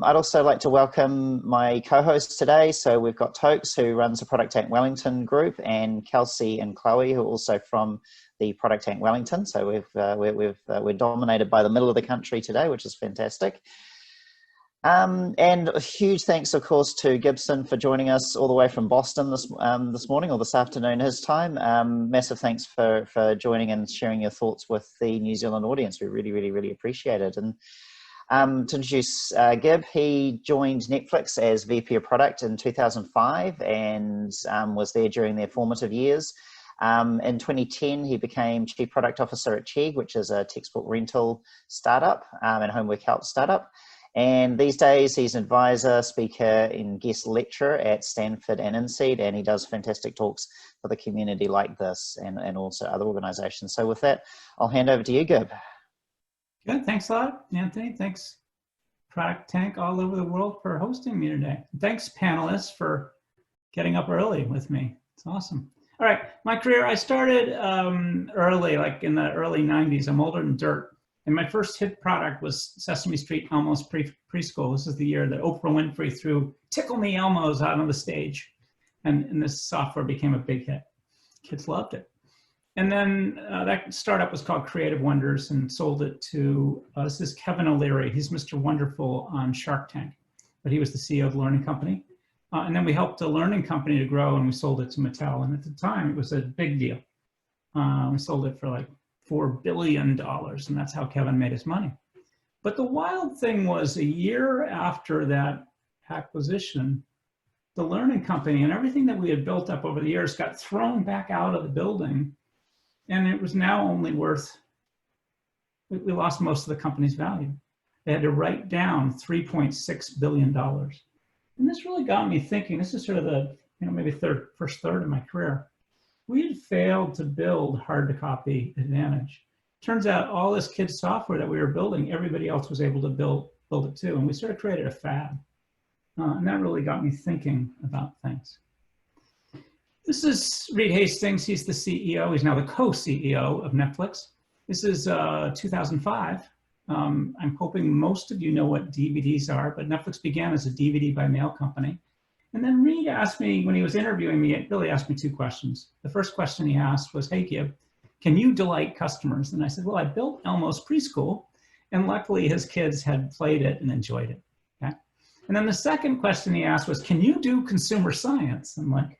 I'd also like to welcome my co-hosts today. So we've got Tokes, who runs the Product Tank Wellington group, and Kelsey and Chloe, who are also from the Product Tank Wellington. So we're dominated by the middle of the country today, which is fantastic. And a huge thanks, of course, to Gibson for joining us all the way from Boston this morning, or this afternoon his time. Massive thanks for joining and sharing your thoughts with the New Zealand audience. We really appreciate it. And to introduce Gib, he joined Netflix as VP of Product in 2005 and was there during their formative years. In 2010, he became Chief Product Officer at Chegg, which is a textbook rental startup and homework help startup. And these days, he's an advisor, speaker, and guest lecturer at Stanford and INSEAD, and he does fantastic talks for the community like this and also other organizations. So with that, I'll hand over to you, Gib. Good, thanks a lot, Anthony. Thanks, Product Tank all over the world, for hosting me today. Thanks, panelists, for getting up early with me. It's awesome. All right, my career, I started early, like in the early 90s. I'm older than dirt. And my first hit product was Sesame Street Elmo's Preschool. This is the year that Oprah Winfrey threw Tickle Me Elmo's out on the stage. And this software became a big hit. Kids loved it. And then that startup was called Creative Wonders and sold it to, this is Kevin O'Leary. He's Mr. Wonderful on Shark Tank, but he was the CEO of the Learning Company. And then we helped the Learning Company to grow, and we sold it to Mattel. And at the time, it was a big deal. We sold it for like $4 billion, and that's how Kevin made his money. But the wild thing was, a year after that acquisition, the Learning Company and everything that we had built up over the years got thrown back out of the building, and it was now only worth, we lost most of the company's value. They had to write down $3.6 billion. And this really got me thinking. This is sort of the, maybe first third of my career. We had failed to build hard-to-copy advantage. Turns out all this kids' software that we were building, everybody else was able to build it too. And we sort of created a fad. And that really got me thinking about things. This is Reed Hastings. He's the CEO. He's now the co-CEO of Netflix. This is 2005. I'm hoping most of you know what DVDs are, but Netflix began as a DVD by mail company. And then Reed asked me, when he was interviewing me, it really asked me two questions. The first question he asked was, hey, Gib, can you delight customers? And I said, well, I built Elmo's Preschool, and luckily his kids had played it and enjoyed it. Okay? And then the second question he asked was, can you do consumer science? I'm like,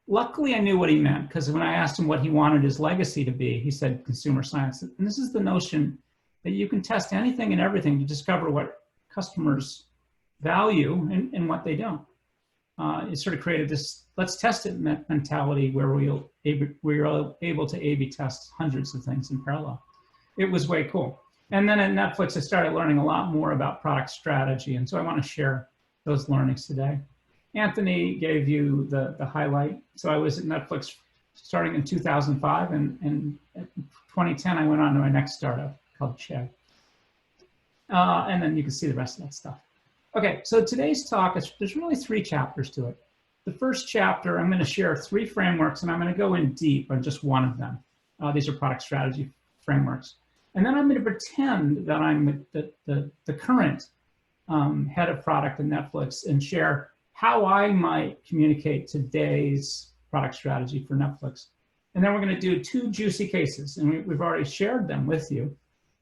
luckily I knew what he meant, because when I asked him what he wanted his legacy to be, he said consumer science. And this is the notion that you can test anything and everything to discover what customers value and what they don't. It sort of created this let's test it mentality where we're able to A/B test hundreds of things in parallel. It was way cool. And then at Netflix, I started learning a lot more about product strategy. And so I want to share those learnings today. Anthony gave you the highlight. So I was at Netflix starting in 2005. And in 2010, I went on to my next startup called Chegg. And then you can see the rest of that stuff. Okay, so today's talk, there's really 3 chapters to it. The first chapter, I'm going to share 3 frameworks, and I'm going to go in deep on just one of them. These are product strategy frameworks. And then I'm going to pretend that I'm the current head of product at Netflix and share how I might communicate today's product strategy for Netflix. And then we're going to do 2 juicy cases, and we've already shared them with you.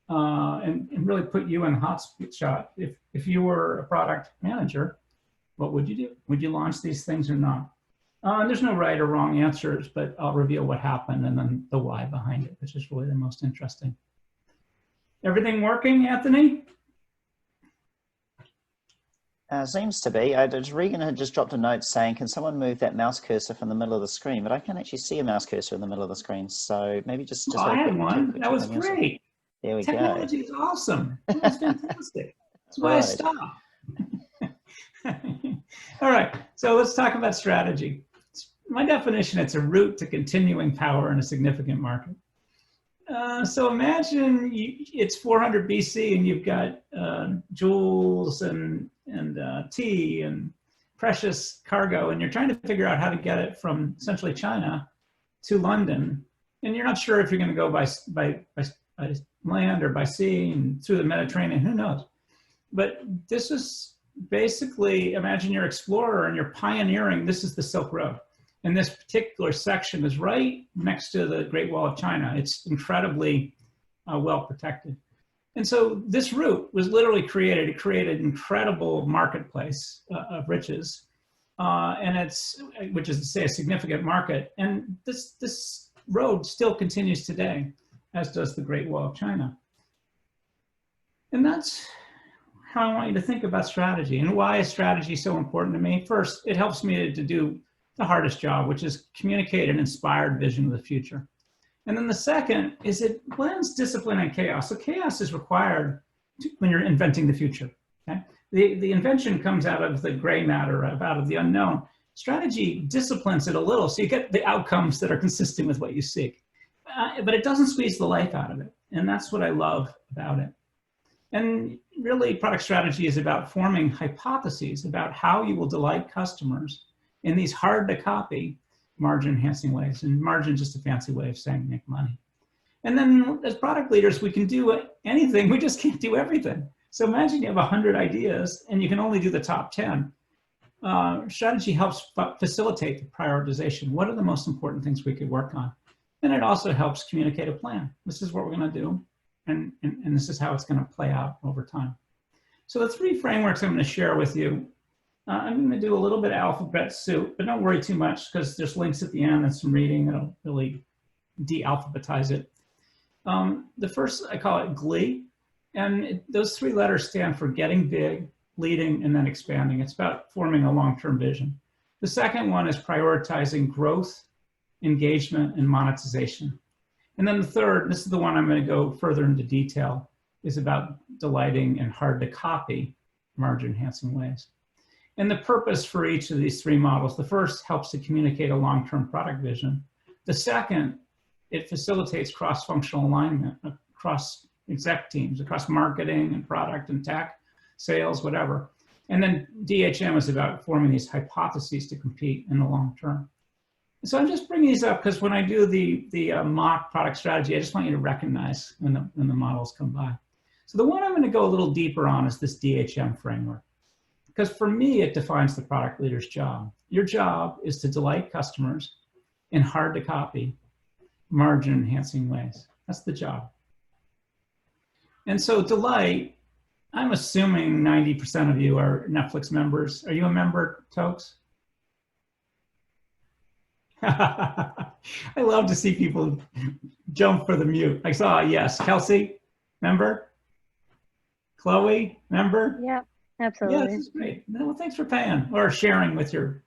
And really put you in the hot shot. If you were a product manager, what would you do? Would you launch these things or not? There's no right or wrong answers, but I'll reveal what happened and then the why behind it, which is really the most interesting. Everything working, Anthony? Seems to be. Regan had just dropped a note saying, can someone move that mouse cursor from the middle of the screen? But I can't actually see a mouse cursor in the middle of the screen. So maybe just I had one. That was great. There we Technology is awesome. That's fantastic. That's why I stopped. All right, so let's talk about strategy. My definition, it's a route to continuing power in a significant market. So imagine it's 400 BC and you've got jewels and tea and precious cargo, and you're trying to figure out how to get it from essentially China to London, and you're not sure if you're going to go by land or by sea and through the Mediterranean, who knows? But this is basically, imagine you're an explorer and you're pioneering. This is the Silk Road. And this particular section is right next to the Great Wall of China. It's incredibly well protected. And so this route was literally created. It created an incredible marketplace of riches. Which is to say a significant market. And this road still continues today, as does the Great Wall of China. And that's how I want you to think about strategy. And why is strategy so important to me? First, it helps me to do the hardest job, which is communicate an inspired vision of the future. And then the second is it blends discipline and chaos. So chaos is required when you're inventing the future. Okay? The invention comes out of the gray matter, out of the unknown. Strategy disciplines it a little, so you get the outcomes that are consistent with what you seek. But it doesn't squeeze the life out of it. And that's what I love about it. And really, product strategy is about forming hypotheses about how you will delight customers in these hard-to-copy margin-enhancing ways. And margin is just a fancy way of saying make money. And then as product leaders, we can do anything. We just can't do everything. So imagine you have 100 ideas and you can only do the top 10. Strategy helps facilitate the prioritization. What are the most important things we could work on? And it also helps communicate a plan. This is what we're going to do, and this is how it's going to play out over time. So the three frameworks I'm going to share with you, I'm going to do a little bit of alphabet soup, but don't worry too much because there's links at the end and some reading that'll really de-alphabetize it. The first, I call it GLEE. And those three letters stand for getting big, leading, and then expanding. It's about forming a long-term vision. The second one is prioritizing growth, engagement, and monetization. And then the third, this is the one I'm going to go further into detail, is about delighting in hard-to-copy margin-enhancing ways. And the purpose for each of these three models, the first helps to communicate a long-term product vision. The second, it facilitates cross-functional alignment across exec teams, across marketing and product and tech, sales, whatever. And then DHM is about forming these hypotheses to compete in the long term. So I'm just bringing these up because when I do the mock product strategy, I just want you to recognize when the models come by. So the one I'm going to go a little deeper on is this DHM framework. Because for me, it defines the product leader's job. Your job is to delight customers in hard-to-copy, margin-enhancing ways. That's the job. And so delight, I'm assuming 90% of you are Netflix members. Are you a member, Tokes? I love to see people jump for the mute. I saw a yes. Kelsey, member? Chloe, member? Yeah, absolutely. Yeah, this is great. Well, thanks for paying or sharing with your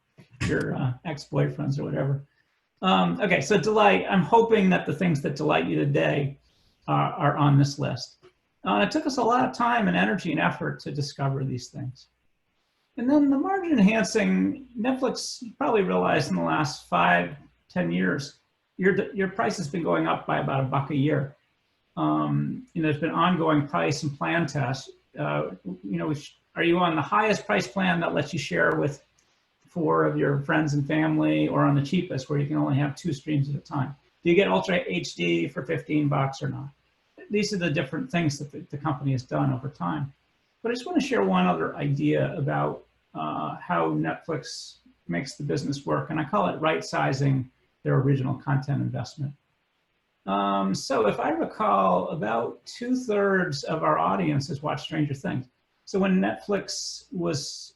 ex-boyfriends or whatever. Okay, so delight, I'm hoping that the things that delight you today are on this list. It took us a lot of time and energy and effort to discover these things. And then the margin enhancing, Netflix probably realized in the last 5-10 years, your price has been going up by about $1 a year. There's been ongoing price and plan tests. Are you on the highest price plan that lets you share with 4 of your friends and family, or on the cheapest where you can only have 2 streams at a time? Do you get Ultra HD for $15 or not? These are the different things that the company has done over time. But I just want to share one other idea about how Netflix makes the business work, and I call it right-sizing their original content investment. So if I recall, about 2/3 of our audience has watched Stranger Things. So when Netflix was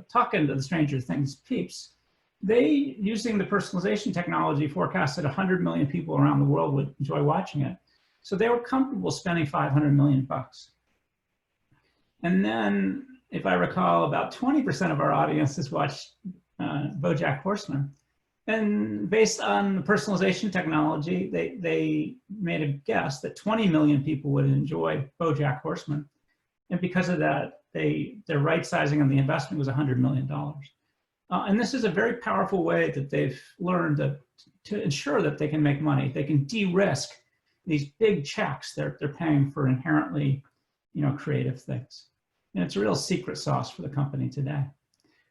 talking to the Stranger Things peeps, they, using the personalization technology, forecasted 100 million people around the world would enjoy watching it. So they were comfortable spending $500 million. And then, if I recall, about 20% of our audience has watched BoJack Horseman. And based on the personalization technology, they made a guess that 20 million people would enjoy BoJack Horseman. And because of that, their right sizing on the investment was $100 million. And this is a very powerful way that they've learned to ensure that they can make money. They can de-risk these big checks they're paying for inherently, creative things. And it's a real secret sauce for the company today.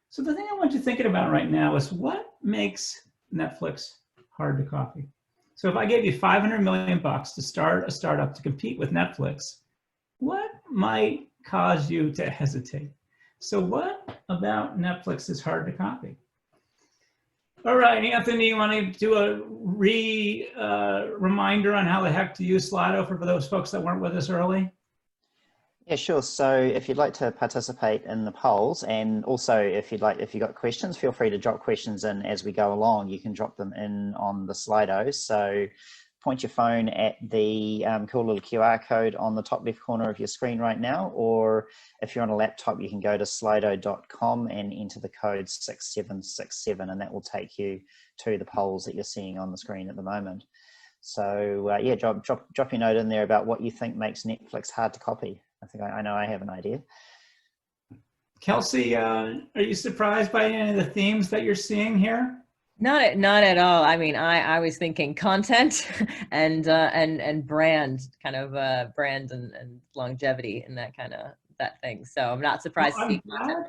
So the thing I want you thinking about right now is what makes Netflix hard to copy. So if I gave you $500 million to start a startup to compete with Netflix, what might cause you to hesitate. So what about Netflix is hard to copy? All right, Anthony, you want to do a reminder on how the heck to use Slido for those folks that weren't with us early? Yeah, sure. So if you'd like to participate in the polls, and also if you've got questions, feel free to drop questions in as we go along. You can drop them in on the Slido. So point your phone at the cool little QR code on the top left corner of your screen right now, or if you're on a laptop, you can go to slido.com and enter the code 6767, and that will take you to the polls that you're seeing on the screen at the moment. So yeah, drop your note in there about what you think makes Netflix hard to copy. I think I know I have an idea. Kelsey, are you surprised by any of the themes that you're seeing here? Not at all. I mean, I was thinking content and brand, kind of brand and longevity and that thing. So I'm not surprised to see content.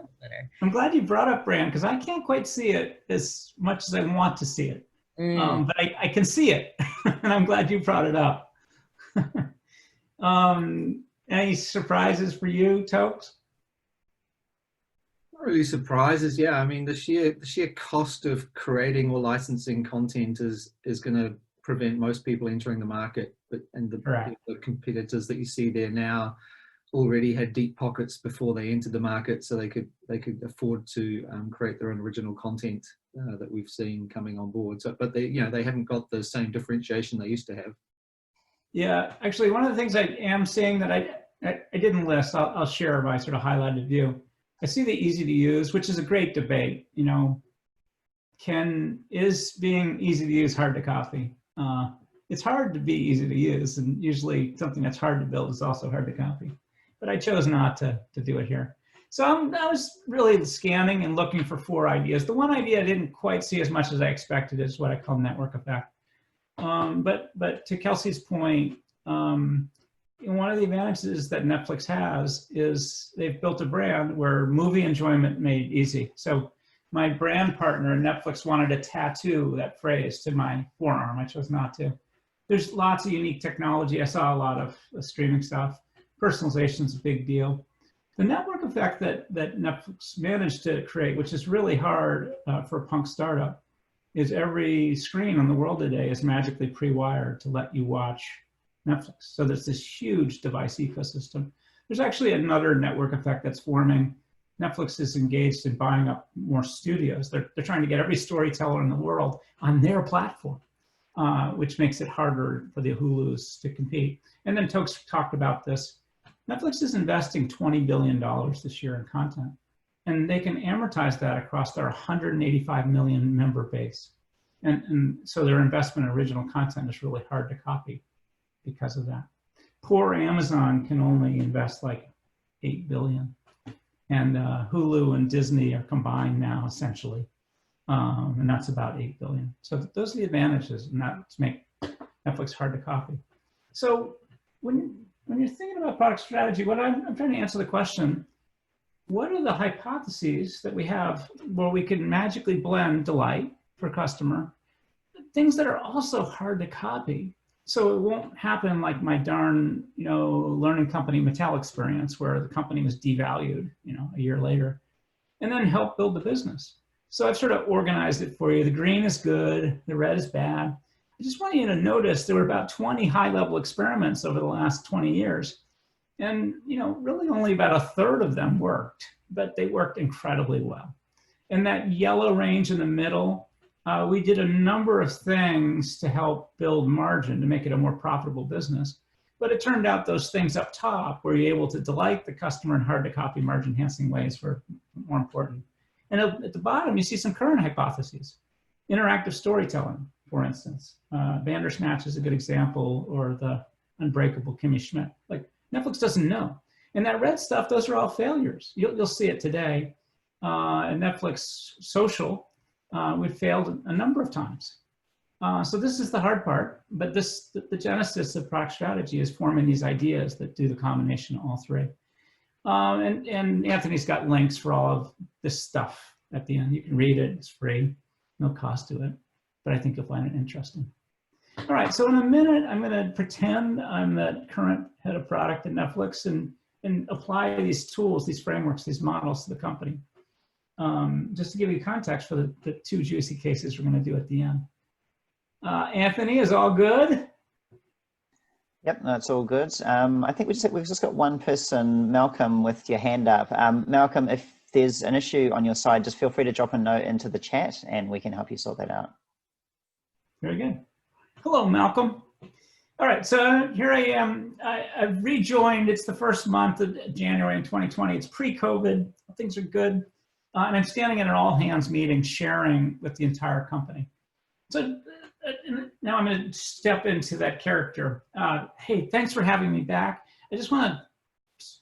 I'm glad you brought up brand, because I can't quite see it as much as I want to see it. But I can see it, and I'm glad you brought it up. Any surprises for you, Tokes? Not really surprises. Yeah, I mean, the sheer cost of creating or licensing content is going to prevent most people entering the market. And the competitors that you see there now already had deep pockets before they entered the market, so they could afford to create their own original content that we've seen coming on board. So, but they haven't got the same differentiation they used to have. Yeah, actually, one of the things I am seeing that I didn't list, I'll share my sort of highlighted view. I see the easy to use, which is a great debate. You know, is being easy to use hard to copy? It's hard to be easy to use, and usually something that's hard to build is also hard to copy. But I chose not to do it here. So I was really scanning and looking for 4 ideas. The one idea I didn't quite see as much as I expected is what I call network effect. But to Kelsey's point, one of the advantages that Netflix has is they've built a brand where movie enjoyment made easy. So my brand partner, Netflix, wanted to tattoo that phrase to my forearm. I chose not to. There's lots of unique technology. I saw a lot of streaming stuff. Personalization is a big deal. The network effect that Netflix managed to create, which is really hard for a punk startup, is every screen in the world today is magically pre-wired to let you watch Netflix. So there's this huge device ecosystem. There's actually another network effect that's forming. Netflix is engaged in buying up more studios. They're trying to get every storyteller in the world on their platform, which makes it harder for the Hulus to compete. And then Tokes talked about this. Netflix is investing $20 billion this year in content, and they can amortize that across their 185 million member base. And so their investment in original content is really hard to copy because of that. Poor Amazon can only invest like $8 billion. And Hulu and Disney are combined now, essentially. And that's about $8 billion. So those are the advantages, and that's make Netflix hard to copy. So when you're thinking about product strategy, what I'm trying to answer the question, what are the hypotheses that we have where we can magically blend delight for customer, things that are also hard to copy, so it won't happen like my darn, learning company Mattel experience, where the company was devalued, a year later, and then help build the business. So I've sort of organized it for you. The green is good, the red is bad. I just want you to notice there were about 20 high-level experiments over the last 20 years. And, really only about 1/3 of them worked, but they worked incredibly well. And that yellow range in the middle, we did a number of things to help build margin to make it a more profitable business. But it turned out those things up top where you're able to delight the customer in hard to copy margin enhancing ways were more important. And at the bottom, you see some current hypotheses. Interactive storytelling, for instance. Bandersnatch is a good example, or the Unbreakable Kimmy Schmidt. Like, Netflix doesn't know. And that red stuff, those are all failures. You'll see it today. In Netflix Social, we've failed a number of times. So this is the hard part, but the genesis of product strategy is forming these ideas that do the combination of all 3. And Anthony's got links for all of this stuff at the end. You can read it, it's free, no cost to it, but I think you'll find it interesting. All right, so in a minute, I'm gonna pretend I'm the current head of product at Netflix and and apply these tools, these frameworks, these models to the company. Just to give you context for the two juicy cases we're going to do at the end. Anthony, is all good? Yep, that's all good. I think we've just got one person, Malcolm, with your hand up. Malcolm, if there's an issue on your side, just feel free to drop a note into the chat and we can help you sort that out. Very good. Hello, Malcolm. All right, so here I am. I've rejoined. It's the first month of January in 2020. It's pre-COVID. Things are good. And I'm standing in an all-hands meeting sharing with the entire company. So now I'm going to step into that character. Hey, thanks for having me back. I just want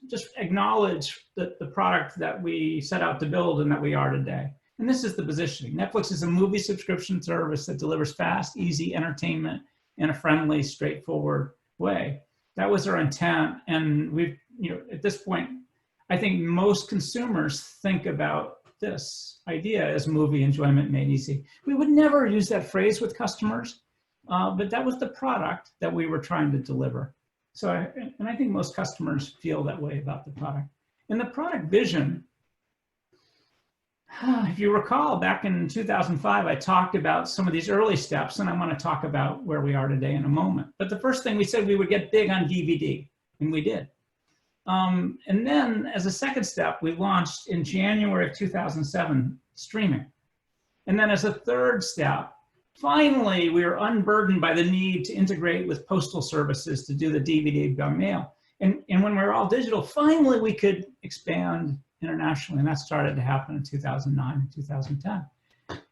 to acknowledge the product that we set out to build and that we are today. And this is the positioning. Netflix is a movie subscription service that delivers fast, easy entertainment in a friendly, straightforward way. That was our intent. And we've, at this point, I think most consumers think about this idea as movie enjoyment made easy. We would never use that phrase with customers, but that was the product that we were trying to deliver. So, and I think most customers feel that way about the product. And the product vision, if you recall, back in 2005, I talked about some of these early steps, and I want to talk about where we are today in a moment. But the first thing we said, we would get big on DVD, and we did. And then as a second step, we launched in January of 2007, streaming. And then as a third step, finally, we were unburdened by the need to integrate with postal services to do the DVD by mail. And when we were all digital, finally, we could expand internationally. And that started to happen in 2009 and 2010.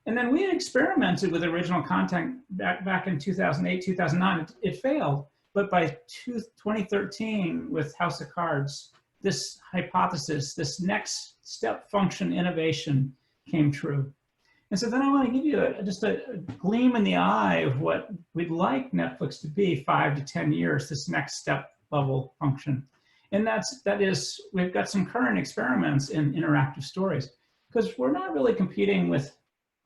And then we had experimented with original content back in 2008, 2009. It failed. But by 2013, with House of Cards, this hypothesis, this next step function innovation came true. And so then I want to give you just a gleam in the eye of what we'd like Netflix to be 5 to 10 years, this next step level function. And that is, we've got some current experiments in interactive stories, because we're not really competing with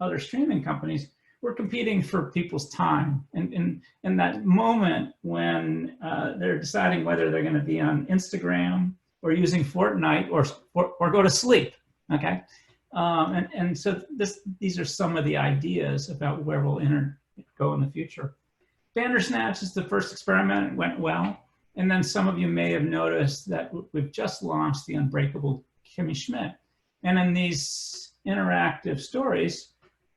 other streaming companies. We're competing for people's time. And in that moment when they're deciding whether they're going to be on Instagram or using Fortnite or go to sleep, okay? And so these are some of the ideas about where we'll go in the future. Bandersnatch is the first experiment. It went well. And then some of you may have noticed that we've just launched the Unbreakable Kimmy Schmidt. And in these interactive stories,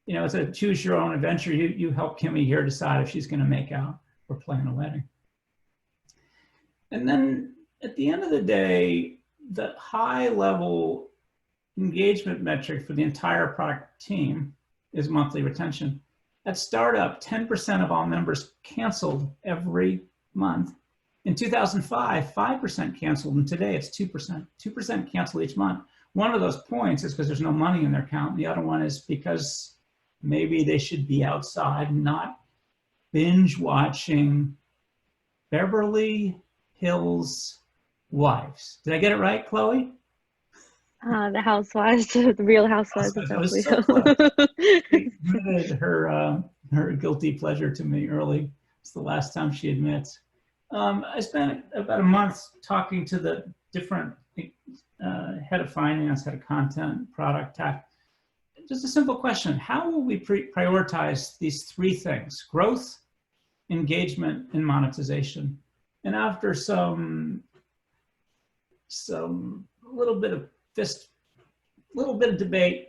it's a choose your own adventure. You help Kimmy here decide if she's going to make out or plan a wedding. And then at the end of the day, the high level engagement metric for the entire product team is monthly retention. At startup, 10% of all members canceled every month. In 2005, 5% canceled, and today it's 2%. 2% cancel each month. One of those points is because there's no money in their account. The other one is because maybe they should be outside and not binge watching Beverly Hills Wives. Did I get it right, Chloe? The Housewives, the Real Housewives of Beverly Hills. She admitted her guilty pleasure to me early. It's the last time she admits. I spent about a month talking to the different head of finance, head of content, product, tech. Just a simple question. How will we prioritize these three things: growth, engagement, and monetization? And after some little bit of debate,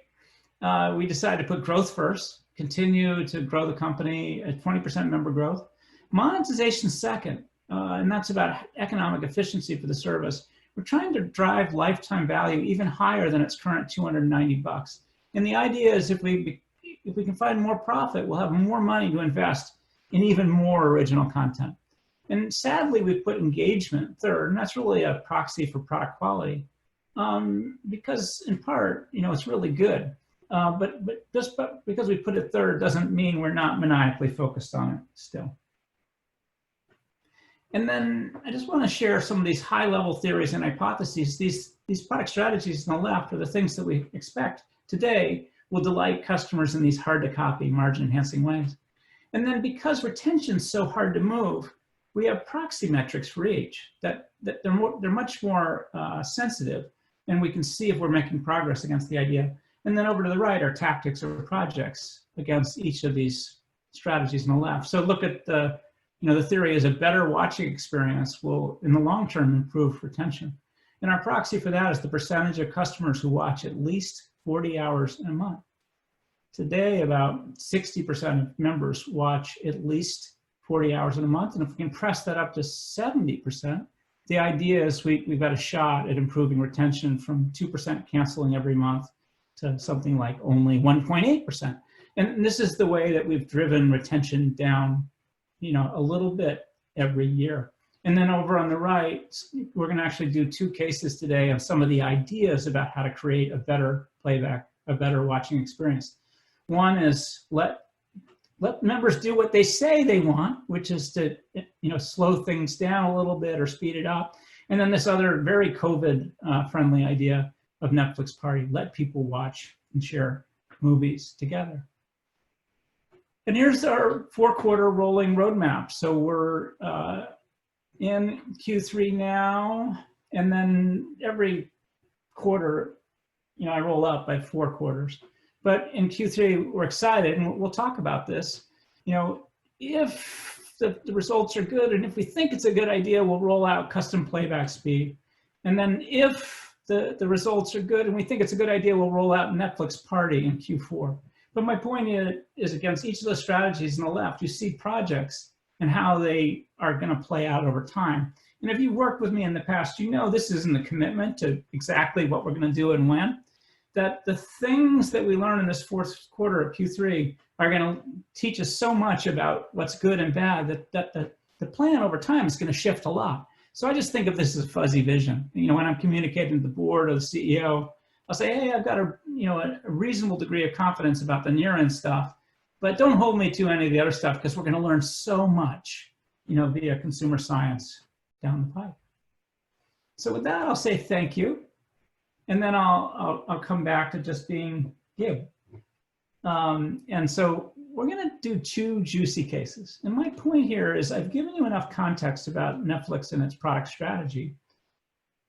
we decided to put growth first, continue to grow the company at 20% member growth. Monetization second, and that's about economic efficiency for the service. We're trying to drive lifetime value even higher than its current $290. And the idea is if we can find more profit, we'll have more money to invest in even more original content. And sadly, we put engagement third, and that's really a proxy for product quality, because in part, it's really good. But just because we put it third doesn't mean we're not maniacally focused on it still. And then I just want to share some of these high-level theories and hypotheses. These product strategies on the left are the things that we expect today will delight customers in these hard-to-copy, margin-enhancing ways. And then because retention's so hard to move, we have proxy metrics for each that they're much more sensitive, and we can see if we're making progress against the idea. And then over to the right are tactics or projects against each of these strategies on the left. So look at the, the theory is a better watching experience will, in the long term, improve retention. And our proxy for that is the percentage of customers who watch at least 40 hours in a month. Today, about 60% of members watch at least 40 hours in a month. And if we can press that up to 70%, the idea is we've got a shot at improving retention from 2% canceling every month to something like only 1.8%. And this is the way that we've driven retention down, a little bit every year. And then over on the right, we're going to actually do 2 cases today of some of the ideas about how to create a better playback, a better watching experience. One is let members do what they say they want, which is to, slow things down a little bit or speed it up. And then this other very COVID friendly idea of Netflix Party, let people watch and share movies together. And here's our 4-quarter rolling roadmap. So we're in Q3 now, and then every quarter, I roll up by 4 quarters. But in Q3, we're excited, and we'll talk about this. If the results are good, and if we think it's a good idea, we'll roll out custom playback speed. And then if the results are good and we think it's a good idea, we'll roll out Netflix Party in Q4. But my point is against each of those strategies on the left, you see projects and how they are going to play out over time. And if you worked with me in the past, this isn't a commitment to exactly what we're going to do and when. That the things that we learn in this 4th quarter of Q3 are going to teach us so much about what's good and bad that the plan over time is going to shift a lot. So I just think of this as fuzzy vision. When I'm communicating to the board or the CEO, I'll say, hey, I've got a reasonable degree of confidence about the near-end stuff, but don't hold me to any of the other stuff because we're going to learn so much, via consumer science down the pipe. So with that, I'll say thank you. And then I'll come back to just being Gib. And so we're going to do 2 juicy cases. And my point here is I've given you enough context about Netflix and its product strategy.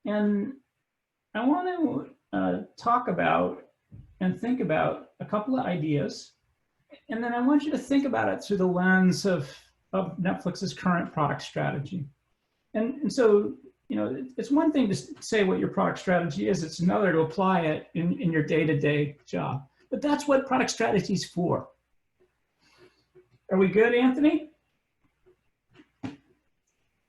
And I want to talk about and think about a couple of ideas. And then I want you to think about it through the lens of Netflix's current product strategy. And so, it's one thing to say what your product strategy is. It's another to apply it in your day-to-day job. But that's what product strategy is for. Are we good, Anthony?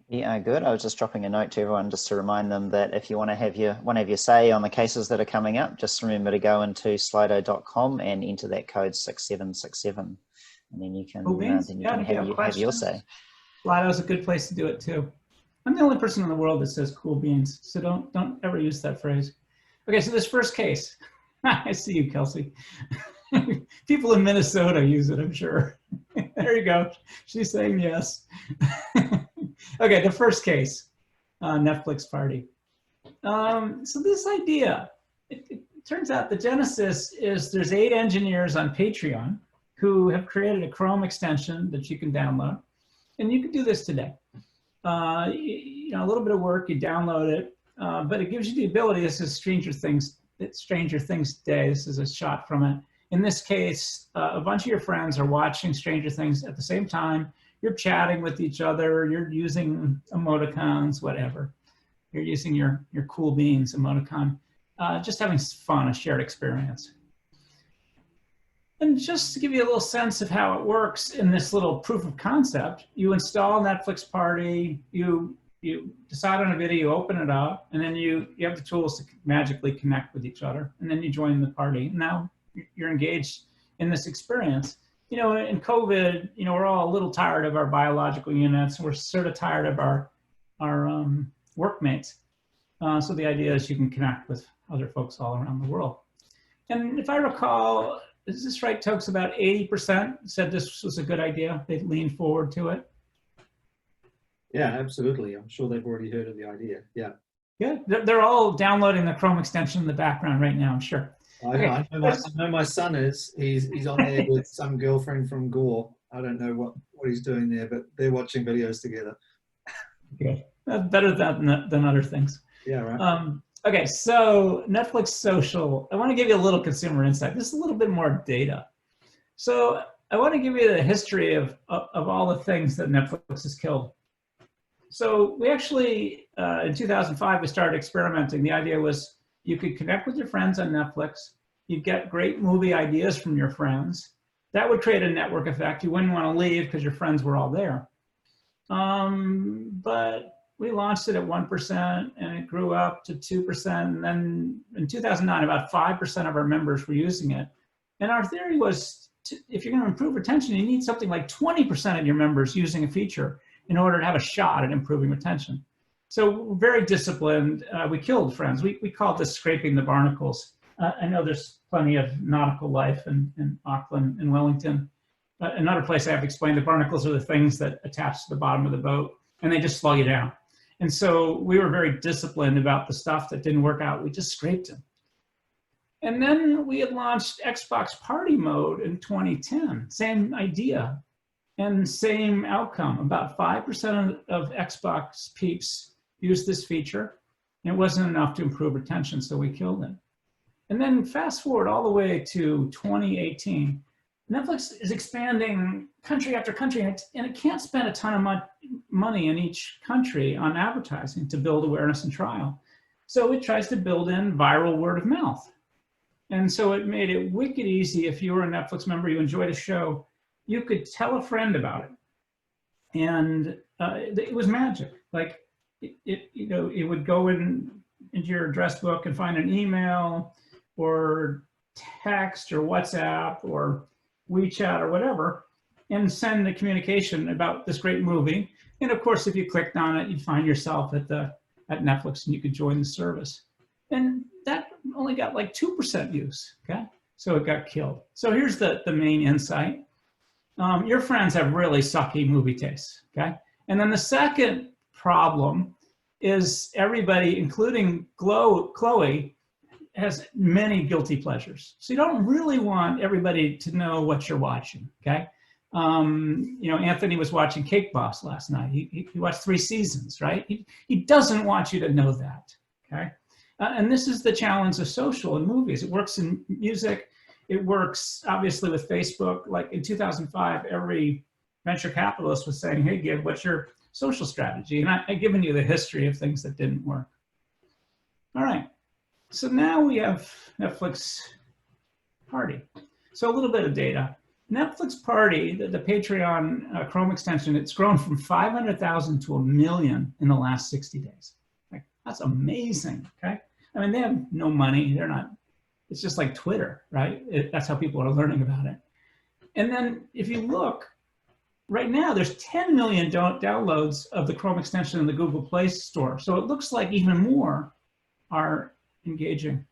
Yeah, good. I was just dropping a note to everyone just to remind them that if you want to have your say on the cases that are coming up, just remember to go into slido.com and enter that code 6767, and then you can, have your say. Slido's a good place to do it too. I'm the only person in the world that says cool beans, so don't ever use that phrase. Okay, so this first case, I see you, Kelsey. People in Minnesota use it, I'm sure. There you go. She's saying yes. Okay, the first case, Netflix Party. So this idea, it turns out the genesis is there's 8 engineers on Patreon who have created a Chrome extension that you can download. And you can do this today. A little bit of work, you download it, but it gives you the ability, this is Stranger Things Day, this is a shot from it. In this case, a bunch of your friends are watching Stranger Things at the same time. You're chatting with each other, you're using emoticons, whatever. You're using your cool beans emoticon, just having fun, a shared experience. And just to give you a little sense of how it works in this little proof of concept, you install Netflix Party, you decide on a video, you open it up, and then you have the tools to magically connect with each other, and then you join the party. Now you're engaged in this experience. In COVID, we're all a little tired of our biological units. We're sort of tired of our workmates. So the idea is you can connect with other folks all around the world. And if I recall, is this right, Tokes? About 80% said this was a good idea. They leaned forward to it. Yeah, absolutely. I'm sure they've already heard of the idea. Yeah. Yeah, they're all downloading the Chrome extension in the background right now, I'm sure. I know my son is. He's on there with some girlfriend from Gore. I don't know what he's doing there, but they're watching videos together. Good. That's better than other things. Yeah, right. Okay, so Netflix Social. I want to give you a little consumer insight. This is a little bit more data. So I want to give you the history of all the things that Netflix has killed. So we actually, in 2005, we started experimenting. The idea was you could connect with your friends on Netflix. You'd get great movie ideas from your friends. That would create a network effect. You wouldn't want to leave because your friends were all there. But we launched it at 1% and it grew up to 2%. And then in 2009, about 5% of our members were using it. And our theory was, if you're going to improve retention, you need something like 20% of your members using a feature in order to have a shot at improving retention. So we're very disciplined. We killed friends. We called this scraping the barnacles. I know there's plenty of nautical life in Auckland and Wellington. Another place I have explained, the barnacles are the things that attach to the bottom of the boat, and they just slow you down. And so we were very disciplined about the stuff that didn't work out. We just scraped them. And then we had launched Xbox Party Mode in 2010. Same idea and same outcome. About 5% of Xbox peeps used this feature. And it wasn't enough to improve retention, so we killed it. And then fast forward all the way to 2018. Netflix is expanding country after country, and it can't spend a ton of money in each country on advertising to build awareness and trial. So it tries to build in viral word of mouth. And so it made it wicked easy. If you were a Netflix member, you enjoyed a show, you could tell a friend about it. And it was magic. Like it would go into your address book and find an email or text or WhatsApp or WeChat or whatever, and send the communication about this great movie. And of course, if you clicked on it, you'd find yourself at Netflix and you could join the service. And that only got like 2% use, okay? So it got killed. So here's the main insight. Your friends have really sucky movie tastes, okay? And then the second problem is everybody, including Chloe, has many guilty pleasures. So you don't really want everybody to know what you're watching, okay? Anthony was watching Cake Boss last night. He watched 3 seasons, right? He doesn't want you to know that, okay? And this is the challenge of social and movies. It works in music. It works obviously with Facebook. Like in 2005, every venture capitalist was saying, hey, Gib, what's your social strategy? And I've given you the history of things that didn't work. All right. So now we have Netflix Party. So a little bit of data. Netflix Party, the Patreon Chrome extension, it's grown from 500,000 to 1 million in the last 60 days. Like, that's amazing, okay? I mean, they have no money. They're not, it's just like Twitter, right? That's how people are learning about it. And then if you look, right now there's 10 million downloads of the Chrome extension in the Google Play Store. So it looks like even more are engaging.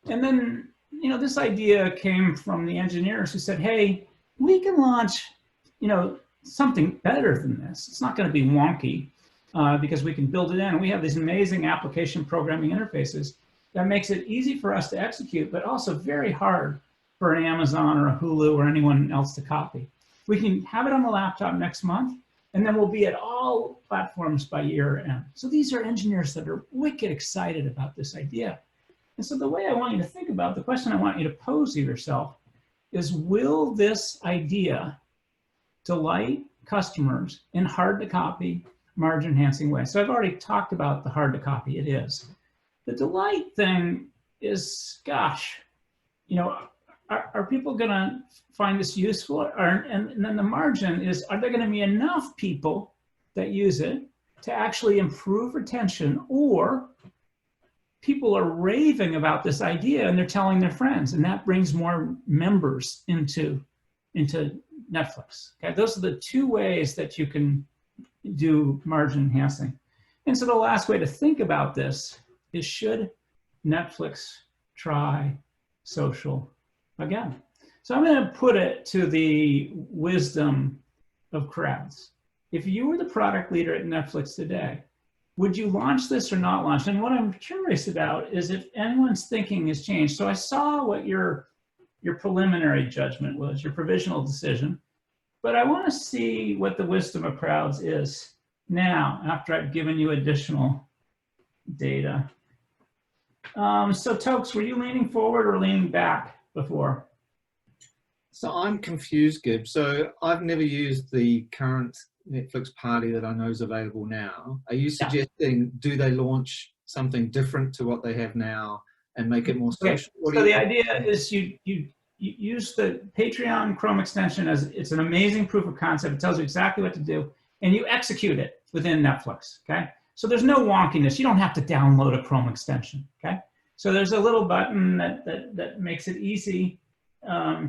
And then, this idea came from the engineers who said, hey, we can launch, something better than this. It's not going to be wonky because we can build it in. And we have these amazing application programming interfaces that makes it easy for us to execute, but also very hard for an Amazon or a Hulu or anyone else to copy. We can have it on the laptop next month, and then we'll be at all platforms by year end. So these are engineers that are wicked excited about this idea. And so the way I want you to think about, the question I want you to pose to yourself is, will this idea delight customers in hard to copy, margin enhancing ways? So I've already talked about the hard to copy, it is. The delight thing is, gosh, are people gonna find this useful? And then the margin is, are there gonna be enough people that use it to actually improve retention, or people are raving about this idea and they're telling their friends, and that brings more members into Netflix, okay? Those are the 2 ways that you can do margin enhancing. And so the last way to think about this is, should Netflix try social again? So I'm going to put it to the wisdom of crowds. If you were the product leader at Netflix today, would you launch this or not launch? And what I'm curious about is if anyone's thinking has changed. So I saw what your preliminary judgment was, your provisional decision, but I want to see what the wisdom of crowds is. now after I've given you additional data. So Tokes, were you leaning forward or leaning back before? So I'm confused, Gib. So I've never used the current Netflix party that I know is available now. Are you suggesting, do they launch something different to what they have now and make it more social? So the idea is you use the Patreon Chrome extension as it's an amazing proof of concept. It tells you exactly what to do, and you execute it within Netflix, okay? So there's no wonkiness. You don't have to download a Chrome extension, okay? So there's a little button that makes it easy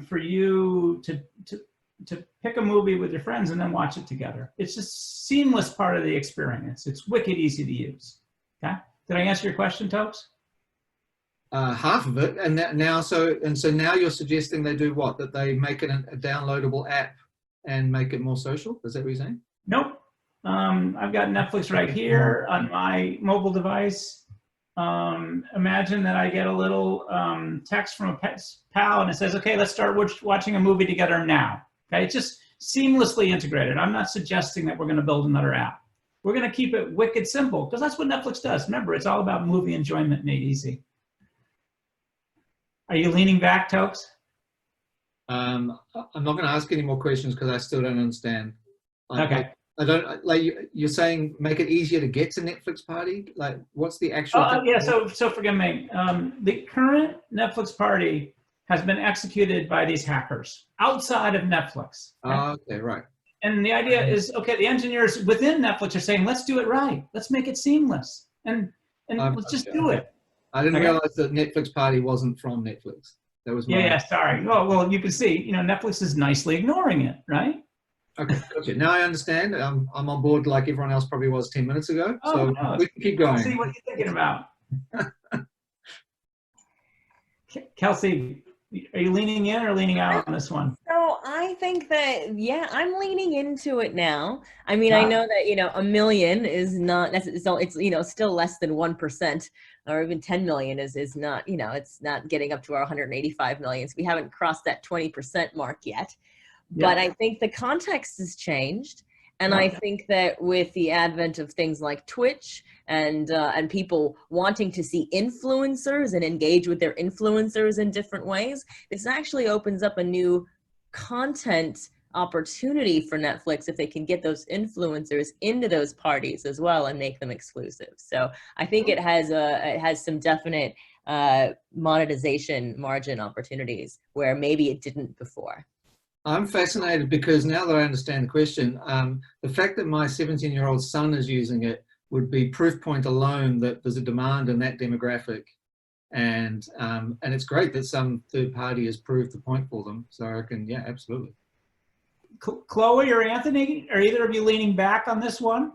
for you to pick a movie with your friends and then watch it together. It's just seamless part of the experience. It's wicked easy to use, okay? Did I answer your question, Tokes? Half of it, and now now you're suggesting they do what? That they make it a downloadable app and make it more social? Is that what you're saying? Nope. I've got Netflix right here on my mobile device. Imagine that I get a little text from a pal and it says, okay, let's start watching a movie together now. Okay, it's just seamlessly integrated. I'm not suggesting that we're going to build another app. We're going to keep it wicked simple because that's what Netflix does. Remember, it's all about movie enjoyment made easy. Are you leaning back, Tokes? I'm not going to ask any more questions because I still don't understand. Okay. I don't like you're saying make it easier to get to Netflix party. Like, what's the actual? Yeah. So forgive me. The current Netflix party has been executed by these hackers outside of Netflix. Okay? Okay, right. And the idea is, okay, the engineers within Netflix are saying, let's do it right. Let's make it seamless, and let's just do it. I didn't realize that Netflix party wasn't from Netflix. That was yeah. Sorry. Well, you can see, Netflix is nicely ignoring it, right? Okay, gotcha. Now I understand. I'm on board like everyone else probably was 10 minutes ago. So no, we can keep going. Kelsey, what are you thinking about? Kelsey, are you leaning in or leaning out on this one? So I think that, yeah, I'm leaning into it now. I mean, I know that, a million is not necessarily, it's, still less than 1%, or even 10 million is not, it's not getting up to our 185 million. So we haven't crossed that 20% mark yet. But I think the context has changed. And I think that with the advent of things like Twitch and people wanting to see influencers and engage with their influencers in different ways, this actually opens up a new content opportunity for Netflix if they can get those influencers into those parties as well and make them exclusive. So I think it has some definite monetization margin opportunities where maybe it didn't before. I'm fascinated because now that I understand the question, the fact that my 17-year-old son is using it would be proof point alone that there's a demand in that demographic, and it's great that some third party has proved the point for them. So I reckon, yeah, absolutely. Chloe or Anthony, are either of you leaning back on this one?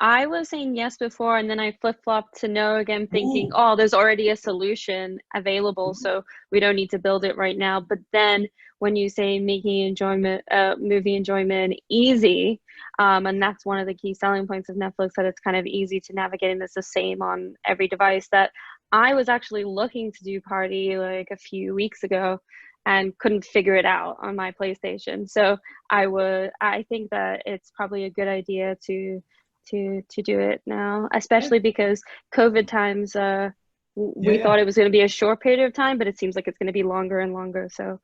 I was saying yes before, and then I flip-flopped to no again, thinking, oh, there's already a solution available, so we don't need to build it right now. But then when you say making movie enjoyment easy, and that's one of the key selling points of Netflix, that it's kind of easy to navigate, and it's the same on every device, that I was actually looking to do party like a few weeks ago and couldn't figure it out on my PlayStation. So I think that it's probably a good idea to do it now, especially because COVID times, we thought it was going to be a short period of time, but it seems like it's going to be longer and longer. So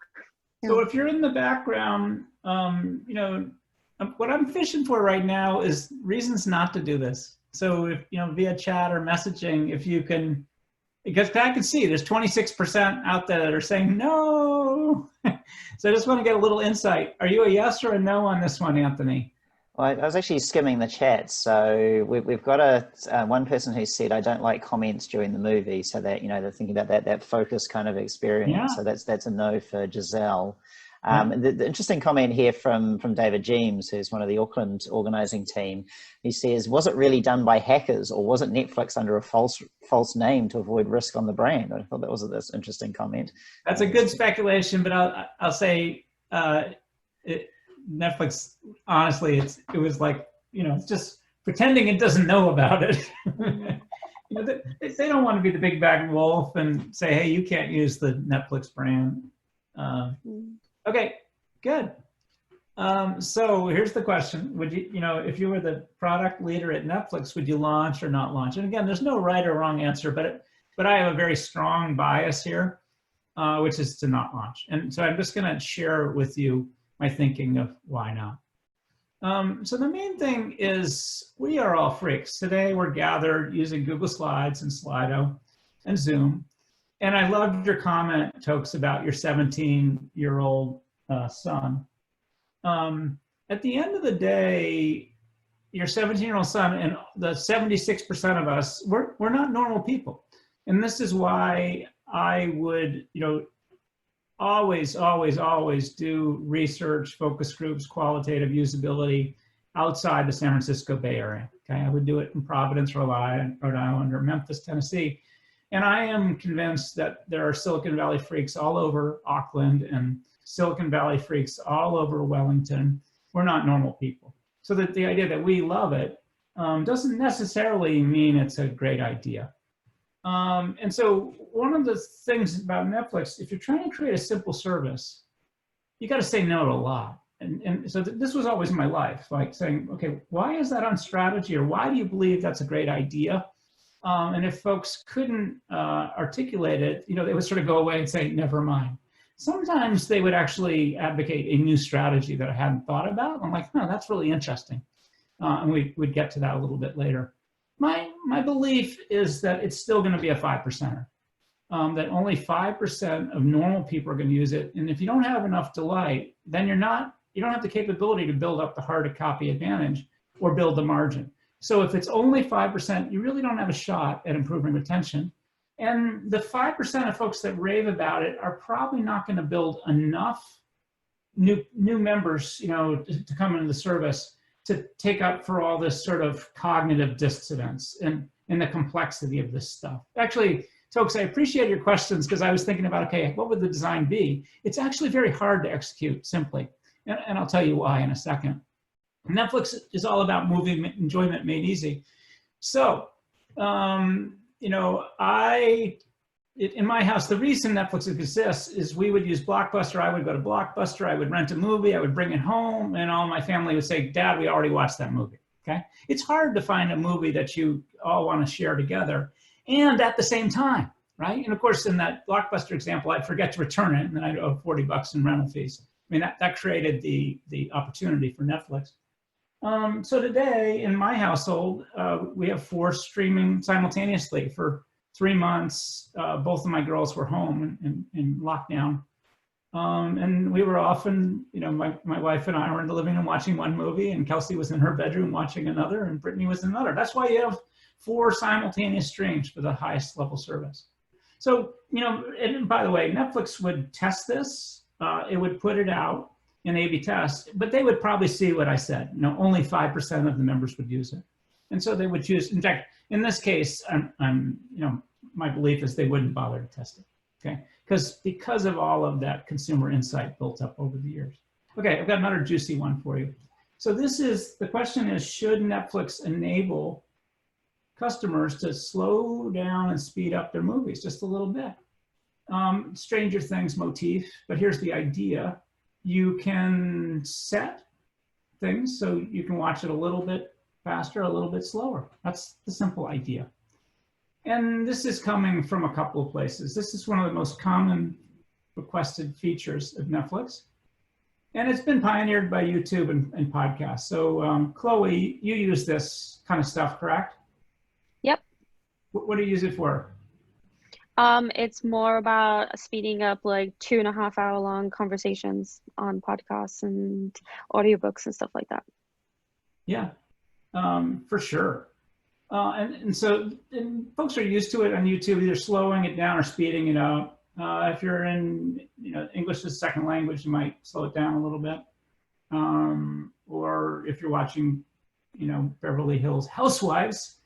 if you're in the background, what I'm fishing for right now is reasons not to do this. So if, via chat or messaging, if you can, because I can see there's 26% out there that are saying no. So I just want to get a little insight. Are you a yes or a no on this one, Anthony? Well, I was actually skimming the chat, so we've got one person who said, I don't like comments during the movie, so that, they're thinking about that focus kind of experience. Yeah. So that's a no for Giselle. The interesting comment here from David James, who's one of the Auckland organizing team. He says, was it really done by hackers, or was it Netflix under a false name to avoid risk on the brand? I thought that was this interesting comment. That's a good speculation, but I'll say Netflix, honestly, it was like, it's just pretending it doesn't know about it. They don't want to be the big bad wolf and say, hey, you can't use the Netflix brand. Okay, good. So here's the question. Would you, if you were the product leader at Netflix, would you launch or not launch? And again, there's no right or wrong answer, but I have a very strong bias here, which is to not launch. And so I'm just going to share with you my thinking of why not. So the main thing is we are all freaks. Today we're gathered using Google Slides and Slido and Zoom. And I loved your comment, Tokes, about your 17-year-old son. At the end of the day, your 17-year-old son and the 76% of us, we're not normal people. And this is why I would, always, always, always do research, focus groups, qualitative usability outside the San Francisco Bay Area. Okay, I would do it in Providence, Rhode Island, or Memphis, Tennessee. And I am convinced that there are Silicon Valley freaks all over Auckland and Silicon Valley freaks all over Wellington. We're not normal people. So that the idea that we love it doesn't necessarily mean it's a great idea. And so one of the things about Netflix, if you're trying to create a simple service, you got to say no to a lot. And so this was always my life, like saying, okay, why is that on strategy, or why do you believe that's a great idea? And if folks couldn't articulate it, they would sort of go away and say, never mind. Sometimes they would actually advocate a new strategy that I hadn't thought about. I'm like, no, that's really interesting. And we'd get to that a little bit later. My belief is that it's still going to be a 5%er, that only 5% of normal people are going to use it. And if you don't have enough delight, then you don't have the capability to build up the hard to copy advantage or build the margin. So if it's only 5%, you really don't have a shot at improving retention. And the 5% of folks that rave about it are probably not going to build enough new members, to come into the service to take up for all this sort of cognitive dissonance and the complexity of this stuff. Actually, Tokes, I appreciate your questions, because I was thinking about, okay, what would the design be? It's actually very hard to execute simply. And I'll tell you why in a second. Netflix is all about movie enjoyment made easy. So, in my house, the reason Netflix exists is we would use Blockbuster. I would go to Blockbuster. I would rent a movie. I would bring it home, and all my family would say, Dad, we already watched that movie. Okay. It's hard to find a movie that you all want to share together and at the same time, right? And of course, in that Blockbuster example, I'd forget to return it, and then I'd owe $40 in rental fees. I mean, that created the opportunity for Netflix. So today in my household, we have 4 streaming simultaneously for 3 months. Both of my girls were home in lockdown. And we were often, my wife and I were in the living room watching one movie, and Kelsey was in her bedroom watching another, and Brittany was in another. That's why you have 4 simultaneous streams for the highest level service. So, and by the way, Netflix would test this. It would put it out in A/B test, but they would probably see what I said. Only 5% of the members would use it. And so they would choose, in fact, in this case, my belief is they wouldn't bother to test it, okay? Because of all of that consumer insight built up over the years. Okay, I've got another juicy one for you. So the question is, should Netflix enable customers to slow down and speed up their movies just a little bit? Stranger Things motif, but here's the idea. You can set things so you can watch it a little bit faster, a little bit slower. That's the simple idea. And this is coming from a couple of places. This is one of the most common requested features of Netflix. And it's been pioneered by YouTube and podcasts. So Chloe, you use this kind of stuff, correct? Yep. What do you use it for? It's more about speeding up like 2.5 hour long conversations on podcasts and audiobooks and stuff like that. Yeah, for sure. And so folks are used to it on YouTube, either slowing it down or speeding it up. If you're in, English as a second language, you might slow it down a little bit. Or if you're watching, Beverly Hills Housewives,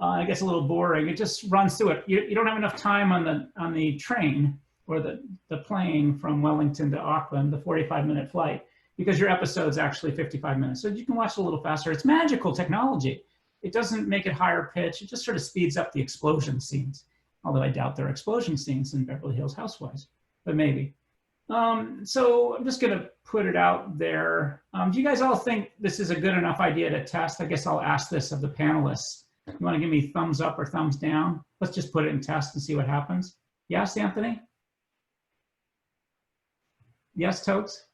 it gets a little boring. It just runs through it. You don't have enough time on the train or the plane from Wellington to Auckland, the 45-minute flight, because your episode's actually 55 minutes. So you can watch it a little faster. It's magical technology. It doesn't make it higher pitch. It just sort of speeds up the explosion scenes. Although I doubt there are explosion scenes in Beverly Hills Housewives, but maybe. So I'm just going to put it out there. Do you guys all think this is a good enough idea to test? I guess I'll ask this of the panelists. You want to give me thumbs up or thumbs down? Let's just put it in test and see what happens. Yes, Anthony? Yes, Tokes?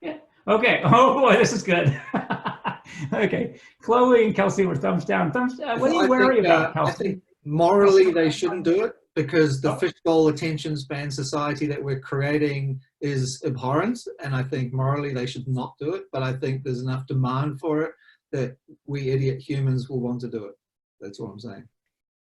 Yeah. Okay. Oh boy, this is good. Okay. Chloe and Kelsey were thumbs down. Thumbs. What are you worried about, Kelsey? I think morally they shouldn't do it because the fishbowl attention span society that we're creating is abhorrent, and I think morally they should not do it. But I think there's enough demand for it that we idiot humans will want to do it. That's what I'm saying.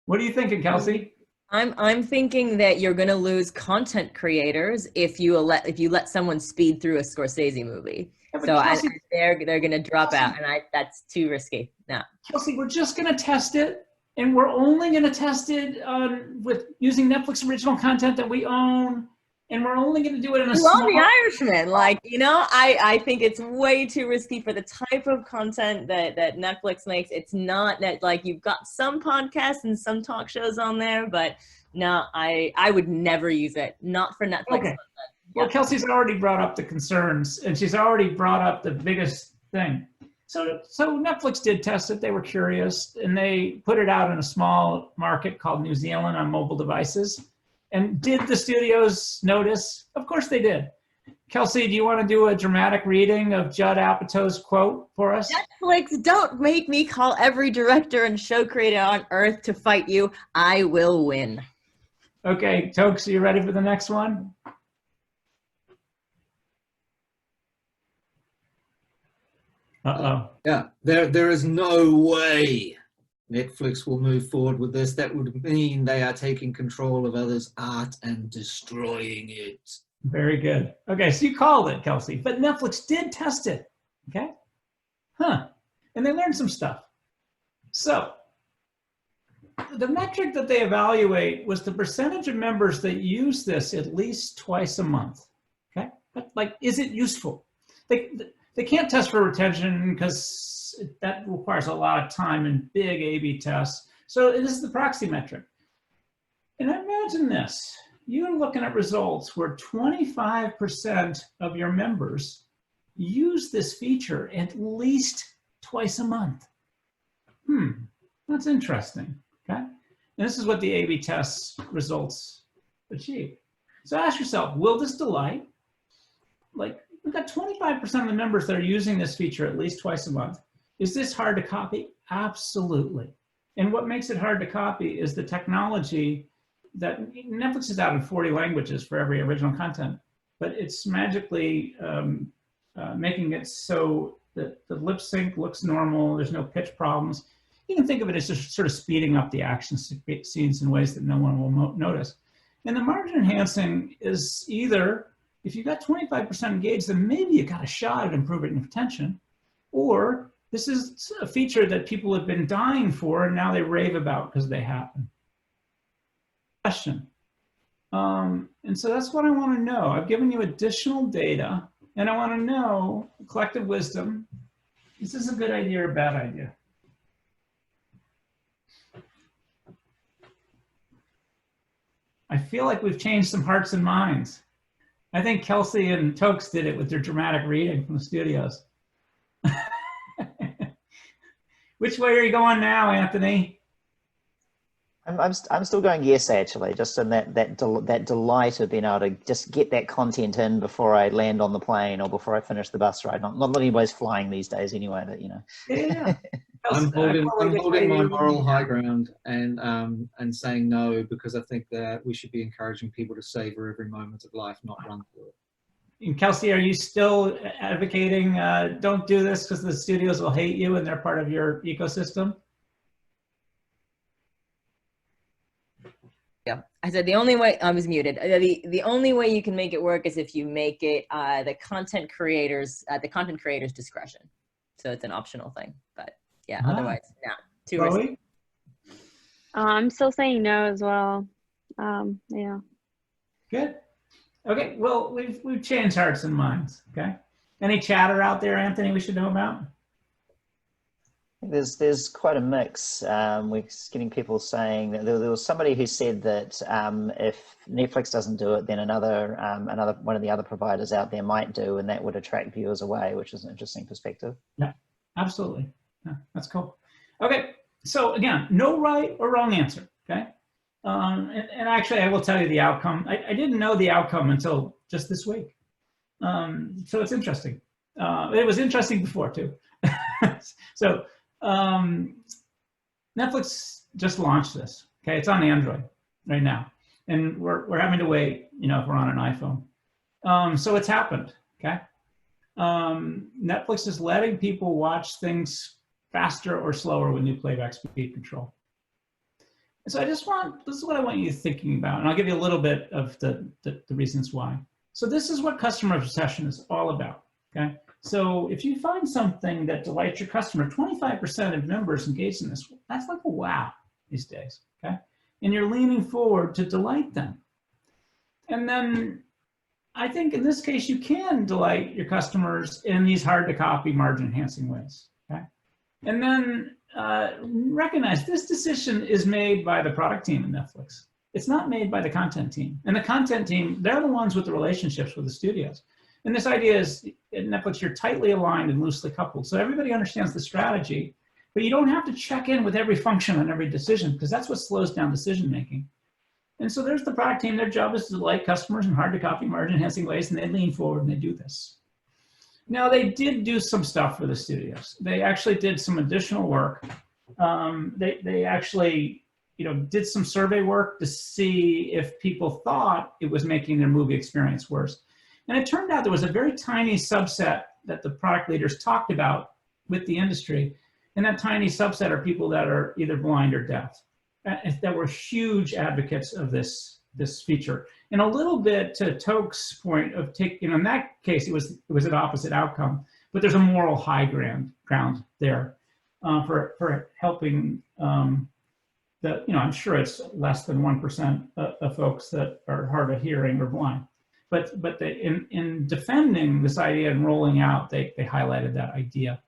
What are you thinking, Kelsey? I'm thinking that you're going to lose content creators if you let someone speed through a Scorsese movie. Yeah, so Kelsey, they're going to drop out, and that's too risky. No. Kelsey, we're just going to test it, and we're only going to test it with using Netflix original content that we own, and we're only going to do it in a small. The Irishman, like, you know, I think it's way too risky for the type of content that Netflix makes. It's not that, like, you've got some podcasts and some talk shows on there, but no, I would never use it. Not for Netflix. Okay. Well, Kelsey's already brought up the concerns, and she's already brought up the biggest thing. So Netflix did test it. They were curious, and they put it out in a small market called New Zealand on mobile devices. And did the studios notice? Of course they did. Kelsey, do you want to do a dramatic reading of Judd Apatow's quote for us? Netflix, don't make me call every director and show creator on earth to fight you. I will win. Okay, Tokes, are you ready for the next one? Uh-oh. Yeah, there is no way Netflix will move forward with this. That would mean they are taking control of others' art and destroying it. Very good. Okay, so you called it, Kelsey, but Netflix did test it, okay? Huh, and they learned some stuff. So the metric that they evaluate was the percentage of members that use this at least twice a month, okay? But, like, is it useful? They can't test for retention because that requires a lot of time and big A/B tests. So this is the proxy metric. And imagine this. You're looking at results where 25% of your members use this feature at least twice a month. That's interesting, okay? And this is what the A/B test results achieve. So ask yourself, will this delight? Like, we've got 25% of the members that are using this feature at least twice a month. Is this hard to copy? Absolutely. And what makes it hard to copy is the technology that Netflix is out in 40 languages for every original content, but it's magically making it so that the lip sync looks normal, there's no pitch problems. You can think of it as just sort of speeding up the action scenes in ways that no one will notice. And the margin enhancing is either, if you got 25% engaged, then maybe you got a shot at improving retention, or this is a feature that people have been dying for and now they rave about because they happen. Question. And so that's what I want to know. I've given you additional data, and I want to know, collective wisdom, is this a good idea or a bad idea? I feel like we've changed some hearts and minds. I think Kelsey and Tokes did it with their dramatic reading from the studios. Which way are you going now, Anthony? I'm still going yes, actually, just in that delight of being able to just get that content in before I land on the plane or before I finish the bus ride. Not anybody's flying these days anyway, but you know. Yeah. I'm holding my moral high ground and saying no, because I think that we should be encouraging people to savor every moment of life, not run through it. And Kelsey, are you still advocating don't do this because the studios will hate you and they're part of your ecosystem? Yeah, I said the only way, I was muted. The only way you can make it work is if you make it the content creators discretion. So it's an optional thing, but yeah, otherwise, no, too risky. I'm still saying no as well. Yeah. Good. Okay, well, we've changed hearts and minds, okay? Any chatter out there, Anthony, we should know about? There's quite a mix. We're getting people saying that there was somebody who said that if Netflix doesn't do it, then another one of the other providers out there might do, and that would attract viewers away, which is an interesting perspective. Yeah, absolutely. Yeah, that's cool. Okay, so again, no right or wrong answer. Okay, and actually, I will tell you the outcome. I didn't know the outcome until just this week, so it's interesting. It was interesting before too. So. Netflix just launched this. Okay, it's on Android right now, and we're having to wait. You know, if we're on an iPhone. So it's happened. Okay, Netflix is letting people watch things faster or slower with new playback speed control. And so this is what I want you thinking about, and I'll give you a little bit of the reasons why. So this is what customer obsession is all about. Okay. So if you find something that delights your customer, 25% of members engaged in this, that's like a wow these days, okay? And you're leaning forward to delight them. And then I think in this case, you can delight your customers in these hard to copy margin enhancing ways, okay? And then recognize this decision is made by the product team at Netflix. It's not made by the content team. And the content team, they're the ones with the relationships with the studios. And this idea is, at Netflix, you're tightly aligned and loosely coupled. So everybody understands the strategy, but you don't have to check in with every function on every decision, because that's what slows down decision making. And so there's the product team. Their job is to delight customers in hard to copy margin enhancing ways, and they lean forward and they do this. Now, they did do some stuff for the studios. They actually did some additional work. They actually, did some survey work to see if people thought it was making their movie experience worse. And it turned out there was a very tiny subset that the product leaders talked about with the industry. And that tiny subset are people that are either blind or deaf, that were huge advocates of this feature. And a little bit to Toke's point of in that case, it was an opposite outcome, but there's a moral high ground there for helping I'm sure it's less than 1% of folks that are hard of hearing or blind. But in defending this idea and rolling out, they highlighted that idea.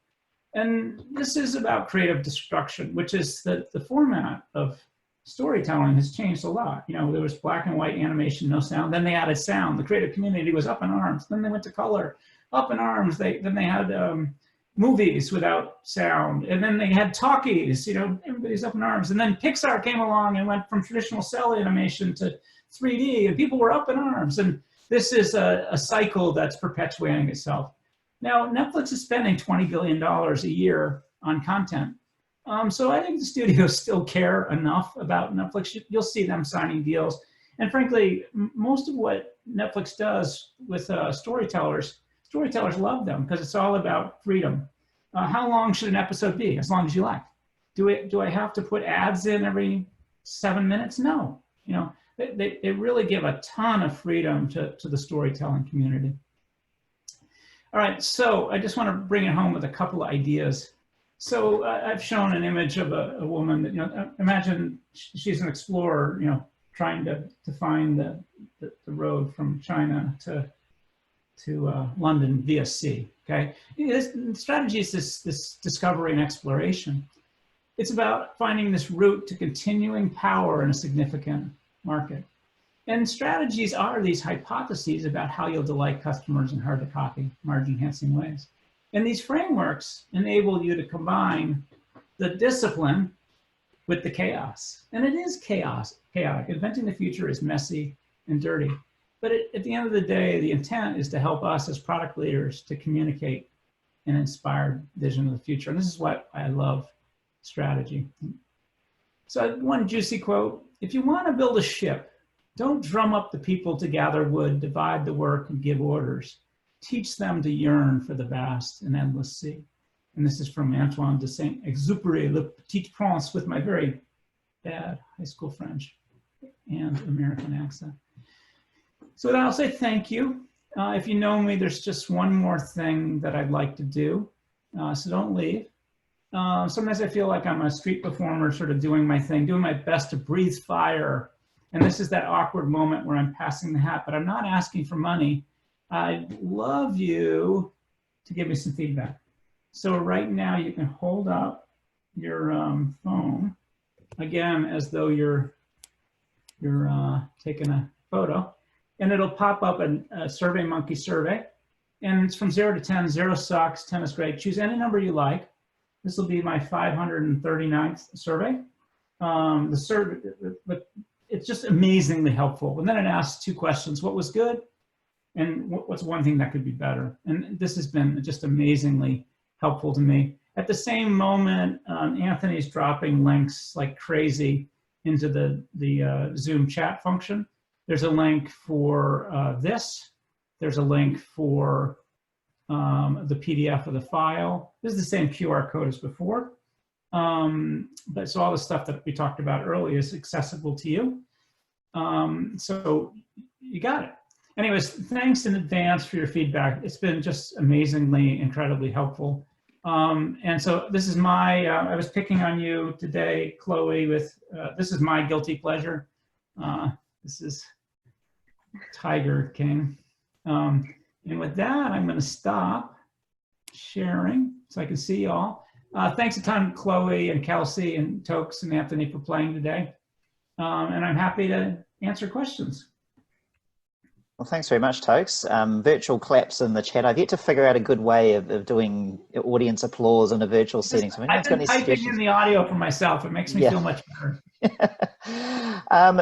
And this is about creative destruction, which is that the format of storytelling has changed a lot. There was black and white animation, no sound. Then they added sound. The creative community was up in arms. Then they went to color, up in arms. Then they had movies without sound. And then they had talkies, everybody's up in arms. And then Pixar came along and went from traditional cell animation to 3D, and people were up in arms. And this is a cycle that's perpetuating itself. Now, Netflix is spending $20 billion a year on content. So I think the studios still care enough about Netflix. You'll see them signing deals. And frankly, most of what Netflix does with storytellers love them because it's all about freedom. How long should an episode be? As long as you like. Do I have to put ads in every 7 minutes? No. They really give a ton of freedom to the storytelling community. All right, so I just want to bring it home with a couple of ideas. So I've shown an image of a woman that, imagine she's an explorer, trying to find the road from China to London via sea, okay? The strategy is this discovery and exploration. It's about finding this route to continuing power in a significant market. And strategies are these hypotheses about how you'll delight customers in hard to copy, margin enhancing ways. And these frameworks enable you to combine the discipline with the chaos. And it is chaotic. Inventing the future is messy and dirty. But at the end of the day, the intent is to help us as product leaders to communicate an inspired vision of the future. And this is what I love strategy. So one juicy quote: if you want to build a ship, don't drum up the people to gather wood, divide the work, and give orders. Teach them to yearn for the vast and endless sea. And this is from Antoine de Saint-Exupéry, Le Petit Prince, with my very bad high school French and American accent. So then I'll say thank you. If you know me, there's just one more thing that I'd like to do, so don't leave. Sometimes I feel like I'm a street performer, sort of doing my thing, doing my best to breathe fire. And this is that awkward moment where I'm passing the hat, but I'm not asking for money. I'd love you to give me some feedback. So right now you can hold up your phone again as though you're taking a photo, and it'll pop up a SurveyMonkey survey, and it's from 0 to 10. 0 sucks, 10 is great. Choose any number you like. This will be my 539th survey. The survey, it's just amazingly helpful. And then it asks 2 questions: what was good, and what's one thing that could be better? And this has been just amazingly helpful to me. At the same moment, Anthony's dropping links like crazy into the Zoom chat function. There's a link for this. There's a link for the PDF of the file. This is the same QR code as before. But so all the stuff that we talked about earlier is accessible to you. So you got it. Anyways, thanks in advance for your feedback. It's been just amazingly, incredibly helpful. And so this is my, I was picking on you today, Chloe, with, this is my guilty pleasure. This is Tiger King. And with that, I'm going to stop sharing so I can see y'all. Thanks a ton, Chloe and Kelsey and Tokes and Anthony, for playing today. And I'm happy to answer questions. Well, thanks very much, Tokes. Virtual claps in the chat. I've yet to figure out a good way of doing audience applause in a virtual setting. So I've been typing in the audio for myself. It makes me feel much better.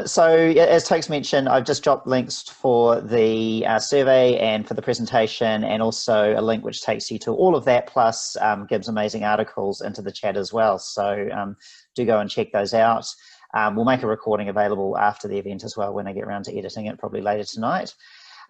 So as Tokes mentioned, I've just dropped links for the survey and for the presentation, and also a link which takes you to all of that, plus Gib's amazing articles into the chat as well. So do go and check those out. We'll make a recording available after the event as well when I get around to editing it, probably later tonight.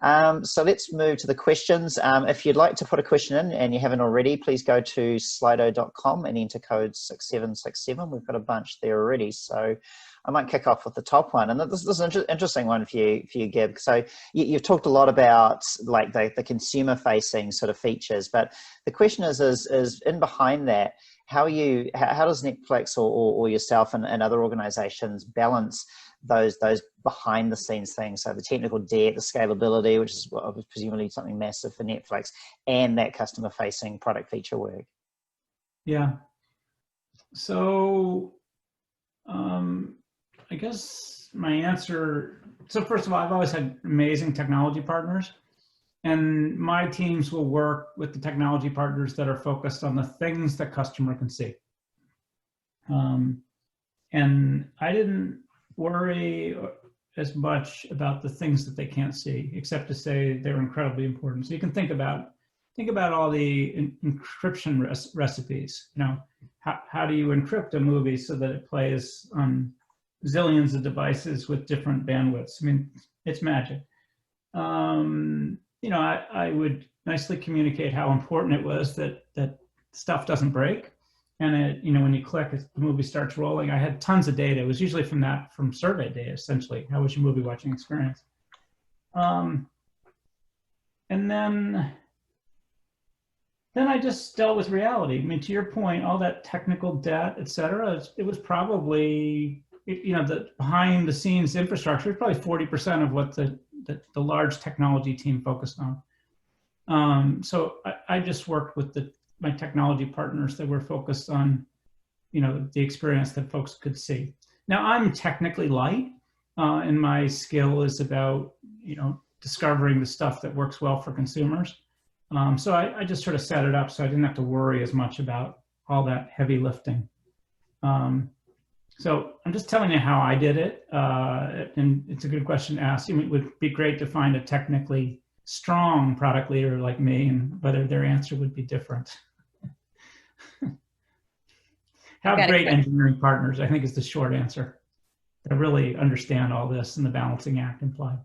So let's move to the questions. If you'd like to put a question in and you haven't already, please go to slido.com and enter code 6767. We've got a bunch there already. So I might kick off with the top one. And this is an interesting one for you, Gib. So you've talked a lot about like the consumer facing sort of features, but the question is in behind that, how does Netflix or yourself and other organizations balance those behind the scenes things? So the technical debt, the scalability, which is presumably something massive for Netflix, and that customer facing product feature work. Yeah. So I guess my answer, so first of all, I've always had amazing technology partners, and my teams will work with the technology partners that are focused on the things that customer can see. And I didn't worry as much about the things that they can't see, except to say they're incredibly important. So you can think about all the encryption recipes. You know, how do you encrypt a movie so that it plays on zillions of devices with different bandwidths? I mean, it's magic. You know, I would nicely communicate how important it was that stuff doesn't break. And you know, when you click, the movie starts rolling. I had tons of data. It was usually from survey data, essentially. How was your movie watching experience? And then I just dealt with reality. I mean, to your point, all that technical debt, et cetera, it was probably, you know, the behind the scenes infrastructure is probably 40% of what the large technology team focused on. So I just worked with my technology partners that were focused on, you know, the experience that folks could see. Now I'm technically light, and my skill is about, you know, discovering the stuff that works well for consumers. So I just sort of set it up so I didn't have to worry as much about all that heavy lifting. So I'm just telling you how I did it, and it's a good question to ask. It would be great to find a technically strong product leader like me, and whether their answer would be different. Have great engineering partners, I think, is the short answer. That really understand all this and the balancing act implied.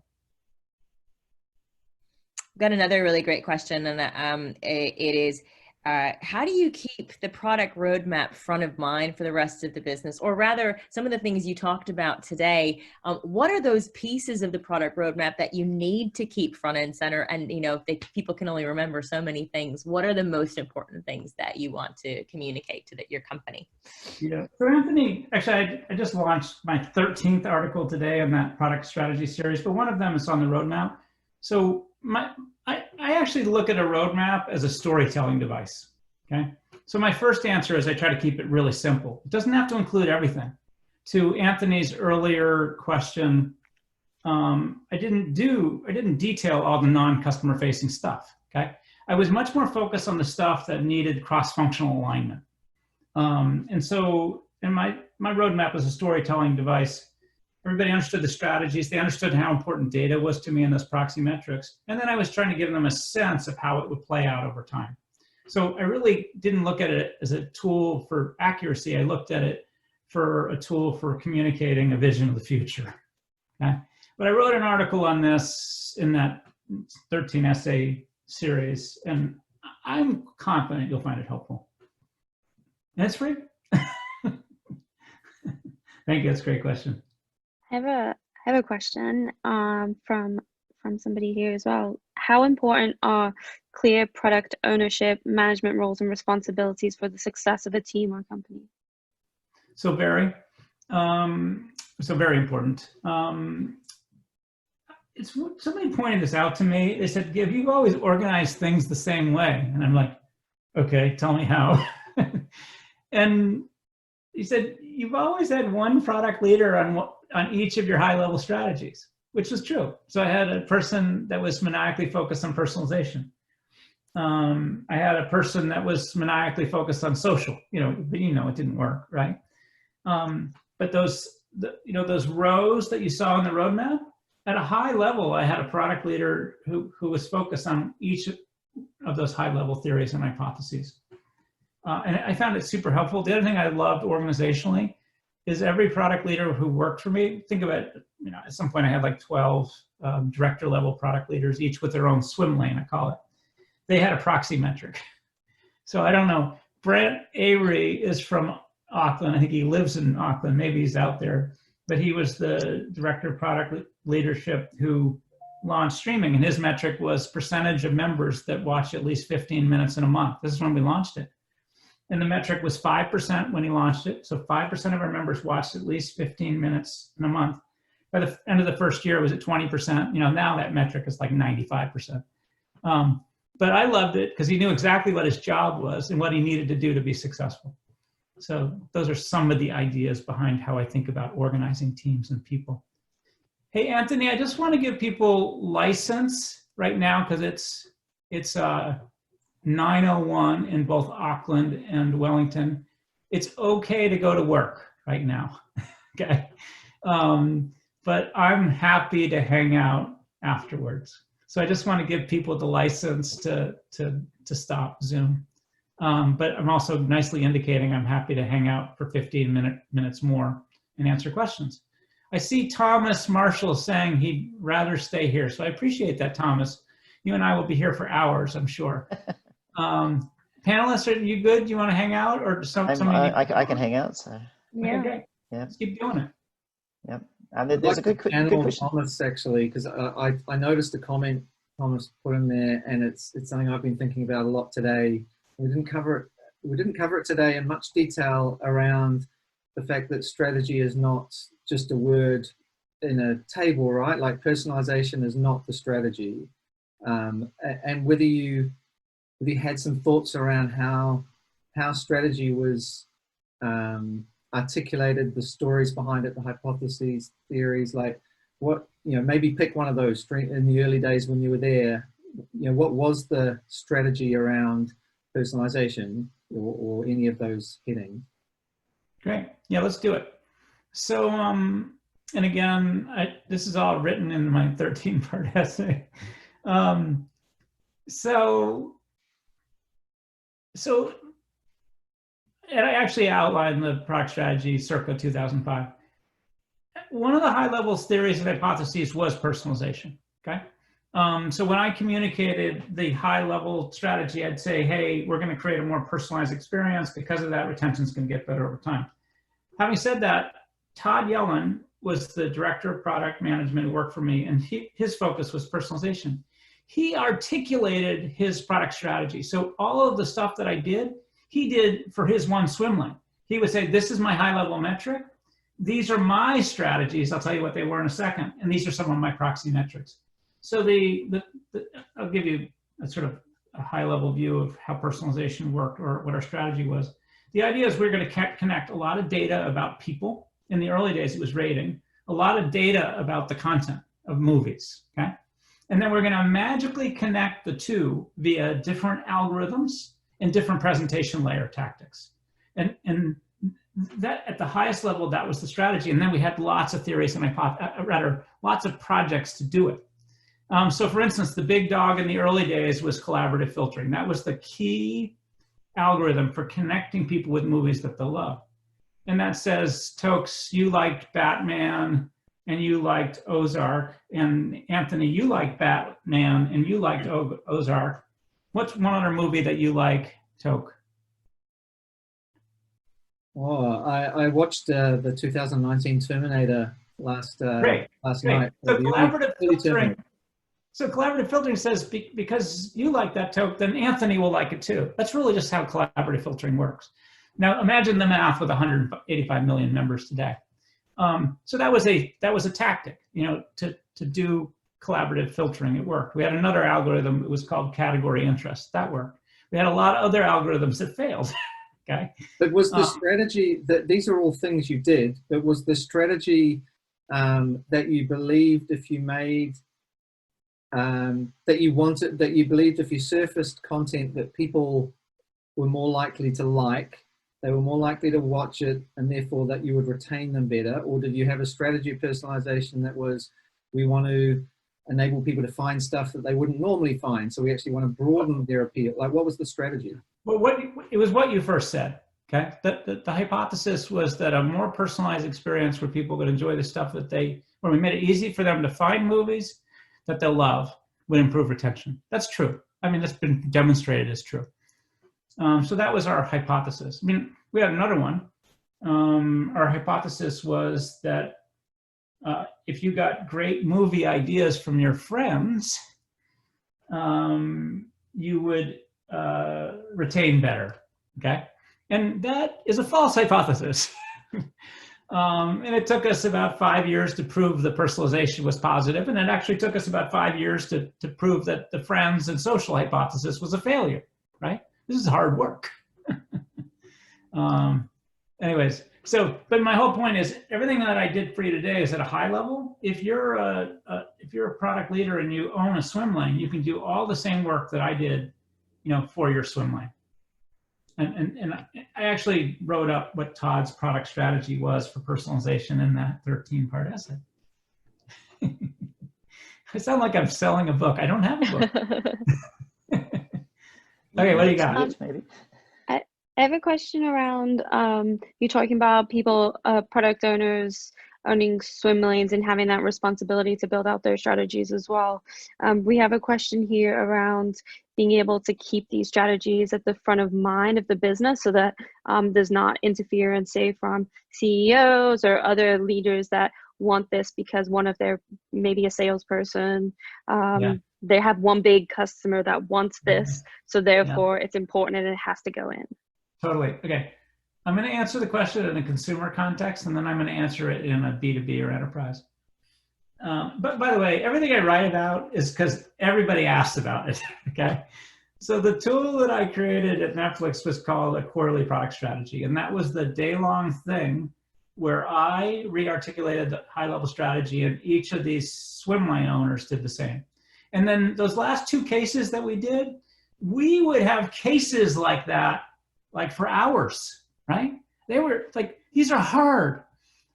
I've got another really great question, and it is, how do you keep the product roadmap front of mind for the rest of the business? Or rather, some of the things you talked about today, what are those pieces of the product roadmap that you need to keep front and center? And, you know, people can only remember so many things. What are the most important things that you want to communicate to your company? Yeah, so Anthony, actually, I just launched my 13th article today on that product strategy series, but one of them is on the roadmap. So I actually look at a roadmap as a storytelling device, okay? So my first answer is I try to keep it really simple. It doesn't have to include everything. To Anthony's earlier question, I didn't detail all the non-customer facing stuff, okay? I was much more focused on the stuff that needed cross-functional alignment. And so in my roadmap was a storytelling device. Everybody understood the strategies. They understood how important data was to me in those proxy metrics. And then I was trying to give them a sense of how it would play out over time. So I really didn't look at it as a tool for accuracy. I looked at it for a tool for communicating a vision of the future. Okay? But I wrote an article on this in that 13 essay series, and I'm confident you'll find it helpful. And it's free. Thank you. That's a great question. I have a question from somebody here as well. How important are clear product ownership, management roles, and responsibilities for the success of a team or company? So very important. Somebody pointed this out to me. They said, "Gib, you've always organized things the same way," and I'm like, "Okay, tell me how." And he said, "You've always had one product leader on each of your high-level strategies," which was true. So I had a person that was maniacally focused on personalization. I had a person that was maniacally focused on social. But it didn't work, right? But those rows that you saw in the roadmap, at a high level, I had a product leader who was focused on each of those high-level theories and hypotheses. And I found it super helpful. The other thing I loved organizationally is every product leader who worked for me, think about it, at some point I had like 12 director level product leaders, each with their own swim lane, I call it. They had a proxy metric. So I don't know, Brent Avery is from Auckland. I think he lives in Auckland, maybe he's out there, but he was the director of product leadership who launched streaming, and his metric was percentage of members that watch at least 15 minutes in a month. This is when we launched it. And the metric was 5% when he launched it. So 5% of our members watched at least 15 minutes in a month. By the end of the first year, it was at 20%. Now that metric is like 95%. But I loved it because he knew exactly what his job was and what he needed to do to be successful. So those are some of the ideas behind how I think about organizing teams and people. Hey, Anthony, I just want to give people license right now because it's 9:01 in both Auckland and Wellington. It's okay to go to work right now, okay? But I'm happy to hang out afterwards. So I just want to give people the license to stop Zoom. But I'm also nicely indicating I'm happy to hang out for 15 minutes more and answer questions. I see Thomas Marshall saying he'd rather stay here. So I appreciate that, Thomas. You and I will be here for hours, I'm sure. Panelists, are you good? Do you want to hang out or I can hang out. So Yeah. Okay, great. Yeah. Let's keep doing it. Yep. And there's a good question. Thomas, actually, because I noticed a comment Thomas put in there, and it's something I've been thinking about a lot today. We didn't cover it today in much detail around the fact that strategy is not just a word in a table, right? Like personalization is not the strategy, and whether you had some thoughts around how strategy was articulated, the stories behind it, the hypotheses, theories, like what, maybe pick one of those in the early days when you were there, what was the strategy around personalization or any of those headings? Great. Yeah, let's do it. So, and again, this is all written in my 13-part essay. And I actually outlined the product strategy circa 2005. One of the high-level theories and hypotheses was personalization, okay? So when I communicated the high-level strategy, I'd say, hey, we're gonna create a more personalized experience. Because of that, retention's gonna get better over time. Having said that, Todd Yellen was the director of product management who worked for me, and his focus was personalization. He articulated his product strategy. So all of the stuff that I did, he did for his one swim lane. He would say, this is my high-level metric. These are my strategies. I'll tell you what they were in a second. And these are some of my proxy metrics. So I'll give you a sort of a high-level view of how personalization worked or what our strategy was. The idea is we're going to connect a lot of data about people. In the early days, it was rating. A lot of data about the content of movies, okay? And then we're going to magically connect the two via different algorithms and different presentation layer tactics. And that, at the highest level, that was the strategy. And then we had lots of theories and lots of projects to do it. So for instance, the big dog in the early days was collaborative filtering. That was the key algorithm for connecting people with movies that they love. And that says, Tokes, you liked Batman and you liked Ozark, and Anthony, you liked Batman and you liked Ozark. What's one other movie that you like, Toke? Oh, I watched the 2019 Terminator last night. So collaborative filtering says because you like that, Toke, then Anthony will like it too. That's really just how collaborative filtering works. Now imagine the math with 185 million members today. So that was a tactic, you know, to do collaborative filtering. It worked. We had another algorithm. It was called category interest. That worked. We had a lot of other algorithms that failed. Okay. But was the strategy that these are all things you did? But was the strategy that you believed if you made that you believed if you surfaced content that people were more likely to like, they were more likely to watch it, and therefore that you would retain them better? Or did you have a strategy of personalization that was, we want to enable people to find stuff that they wouldn't normally find, so we actually want to broaden their appeal? Like, what was the strategy? Well, it was what you first said, okay? The hypothesis was that a more personalized experience where people could enjoy the stuff that where we made it easy for them to find movies that they'll love would improve retention. That's true. I mean, that's been demonstrated as true. So that was our hypothesis. I mean, we had another one. Our hypothesis was that if you got great movie ideas from your friends, you would retain better, okay? And that is a false hypothesis. And it took us about 5 years to prove the personalization was positive, and it actually took us about 5 years to prove that the friends and social hypothesis was a failure, right? This is hard work. Anyways, but my whole point is everything that I did for you today is at a high level. If you're a product leader and you own a swim lane, you can do all the same work that I did, you know, for your swim lane. And I actually wrote up what Todd's product strategy was for personalization in that 13-part essay. I sound like I'm selling a book. I don't have a book. Okay, what do you got? Maybe. I have a question around you talking about people, product owners owning swim lanes and having that responsibility to build out their strategies as well. We have a question here around being able to keep these strategies at the front of mind of the business so that there's not interference, say, from CEOs or other leaders that want this because one of their, maybe a salesperson, they have one big customer that wants this, so therefore it's important and it has to go in. Totally. Okay. I'm going to answer the question in a consumer context, and then I'm going to answer it in a B2B or enterprise. But by the way, everything I write about is because everybody asks about it, okay? So the tool that I created at Netflix was called a quarterly product strategy, and that was the day-long thing where I re-articulated the high-level strategy, and each of these swim lane owners did the same. And then those last two cases that we did, we would have cases like that, like for hours, right? They were like, these are hard.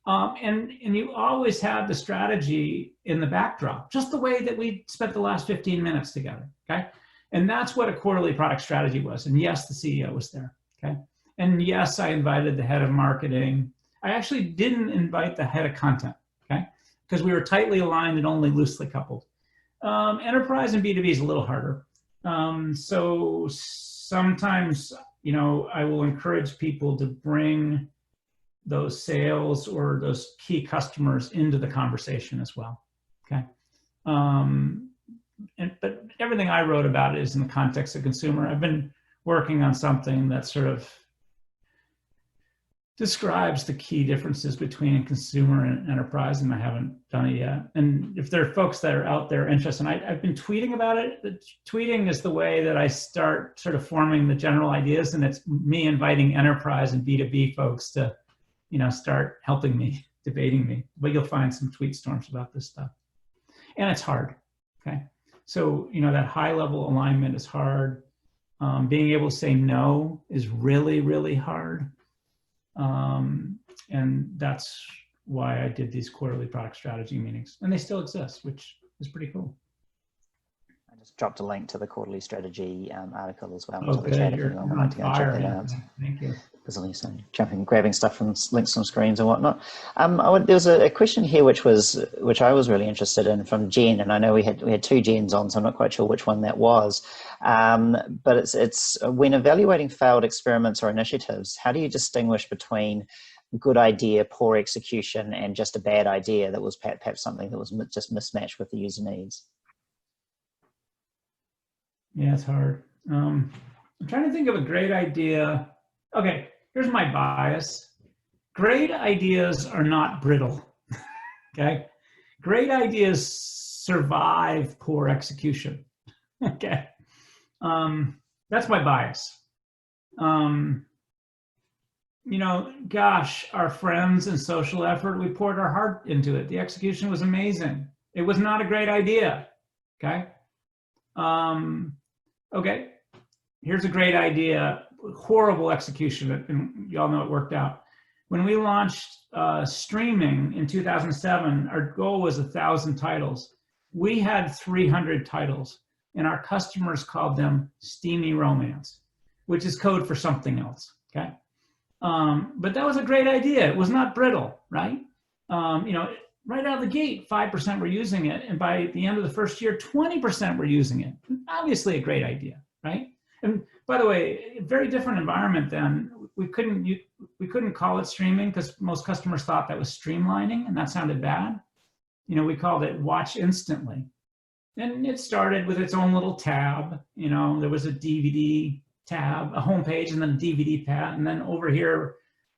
And you always have the strategy in the backdrop, just the way that we spent the last 15 minutes together, okay? And that's what a quarterly product strategy was. And yes, the CEO was there, okay? And yes, I invited the head of marketing. I actually didn't invite the head of content, okay? Because we were tightly aligned and only loosely coupled. Enterprise and B2B is a little harder. So sometimes, you know, I will encourage people to bring those sales or those key customers into the conversation as well, okay? But everything I wrote about is in the context of consumer. I've been working on something that's sort of describes the key differences between consumer and enterprise, and I haven't done it yet. And if there are folks that are out there interested, and I've been tweeting about it. Tweeting is the way that I start sort of forming the general ideas, and it's me inviting enterprise and B2B folks to, start helping me, debating me. But you'll find some tweet storms about this stuff. And it's hard, okay? So, that high level alignment is hard. Being able to say no is really, really hard. And that's why I did these quarterly product strategy meetings, and they still exist, which is pretty cool. I just dropped a link to the quarterly strategy article as well. Okay, into the chat if anyone would like to go check that out. Thank you. There's at least grabbing stuff from links from screens and whatnot. There was a question here which I was really interested in from Jen, and I know we had two Jens on, so I'm not quite sure which one that was. But it's when evaluating failed experiments or initiatives, how do you distinguish between good idea, poor execution, and just a bad idea that was perhaps something that was just mismatched with the user needs? Yeah, it's hard. I'm trying to think of a great idea. Okay, here's my bias. Great ideas are not brittle, okay? Great ideas survive poor execution, okay? That's my bias. Gosh, our friends and social effort, we poured our heart into it. The execution was amazing. It was not a great idea, okay? Okay, here's a great idea, horrible execution, and y'all know it worked out. When we launched streaming in 2007, our goal was 1,000 titles. We had 300 titles, and our customers called them steamy romance, which is code for something else, okay? But that was a great idea. It was not brittle, right? Right out of the gate, 5% were using it. And by the end of the first year, 20% were using it. Obviously a great idea, right? And by the way, a very different environment then. We couldn't call it streaming because most customers thought that was streamlining, and that sounded bad. We called it watch instantly. And it started with its own little tab. There was a DVD tab, a home page, and then a DVD tab. And then over here,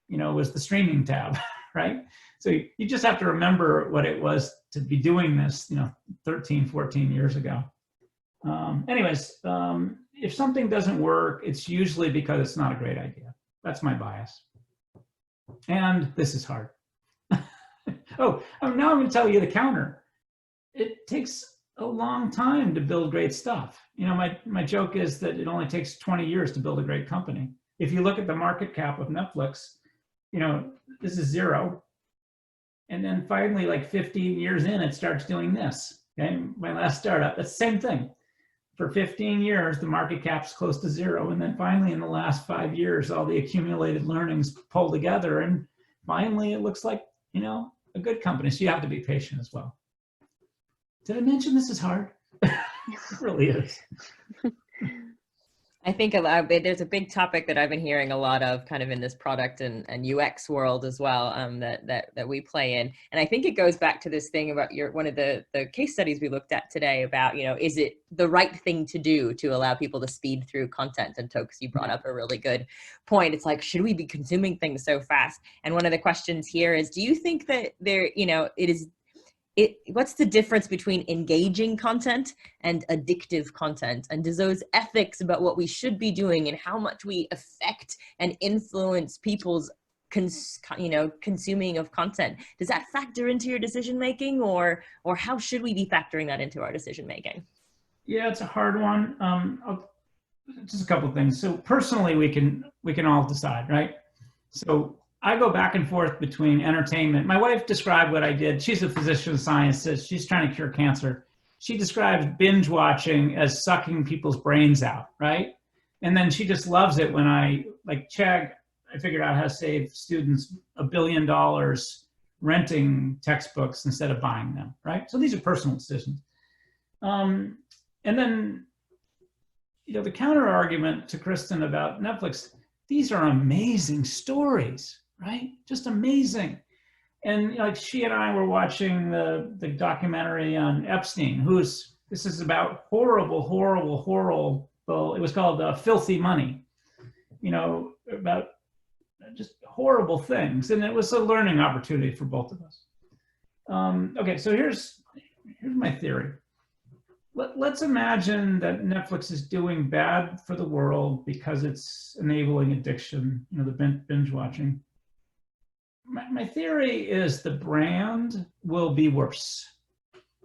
was the streaming tab, right? So you just have to remember what it was to be doing this, 13, 14 years ago. If something doesn't work, it's usually because it's not a great idea. That's my bias. And this is hard. Now I'm going to tell you the counter. It takes a long time to build great stuff. My joke is that it only takes 20 years to build a great company. If you look at the market cap of Netflix, this is 0. And then finally, like 15 years in, it starts doing this. Okay, my last startup, that's the same thing. For 15 years, the market cap's close to 0. And then finally, in the last 5 years, all the accumulated learnings pull together. And finally, it looks like, a good company. So you have to be patient as well. Did I mention this is hard? It really is. I think there's a big topic that I've been hearing a lot of kind of in this product and UX world as well, that we play in. And I think it goes back to this thing about one of the case studies we looked at today about, is it the right thing to do to allow people to speed through content? And Tokes, you brought up a really good point. It's like, should we be consuming things so fast? And one of the questions here is, do you think that what's the difference between engaging content and addictive content? And does those ethics about what we should be doing and how much we affect and influence people's consuming of content, does that factor into your decision making, or how should we be factoring that into our decision making? Yeah, it's a hard one. Just a couple of things. So personally, we can all decide, right? So I go back and forth between entertainment. My wife described what I did. She's a physician scientist. She's trying to cure cancer. She describes binge watching as sucking people's brains out, right? And then she just loves it when like Chegg, I figured out how to save students $1 billion renting textbooks instead of buying them, right? So these are personal decisions. And then, the counter argument to Kristen about Netflix, these are amazing stories, right? Just amazing. And like she and I were watching the documentary on Epstein, this is about horrible, it was called Filthy Money, about just horrible things. And it was a learning opportunity for both of us. Okay, so here's my theory. Let's imagine that Netflix is doing bad for the world because it's enabling addiction, you know, the binge watching. My theory is the brand will be worse.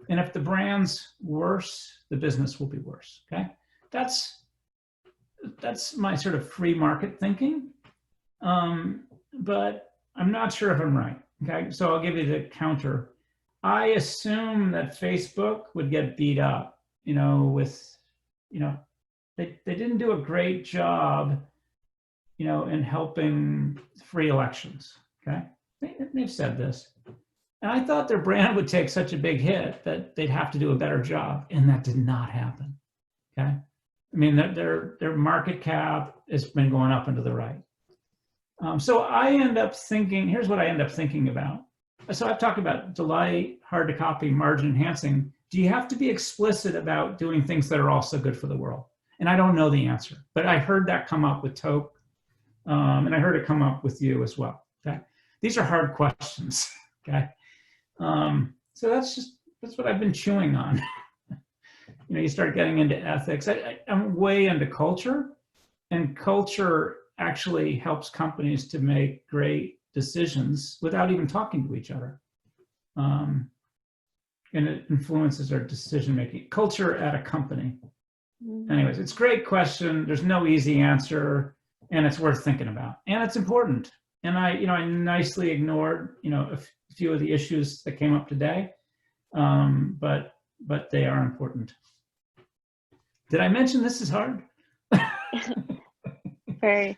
And if the brand's worse, the business will be worse, okay? That's my sort of free market thinking. But I'm not sure if I'm right, okay? So I'll give you the counter. I assume that Facebook would get beat up, you know, with, you know, they didn't do a great job, you know, in helping free elections, okay? They've said this. And I thought their brand would take such a big hit that they'd have to do a better job, and that did not happen, okay? I mean, their market cap has been going up and to the right. So I end up thinking, here's what I end up thinking about. So I've talked about delight, hard to copy, margin enhancing. Do you have to be explicit about doing things that are also good for the world? And I don't know the answer, but I heard that come up with Toke, and I heard it come up with you as well, okay? These are hard questions, okay? So that's what I've been chewing on. You know, you start getting into ethics. I'm way into culture, and culture actually helps companies to make great decisions without even talking to each other. And it influences our decision-making. Culture at a company. Anyways, it's a great question. There's no easy answer, and it's worth thinking about. And it's important. And I nicely ignored, you know, a few of the issues that came up today, but they are important. Did I mention this is hard? Very.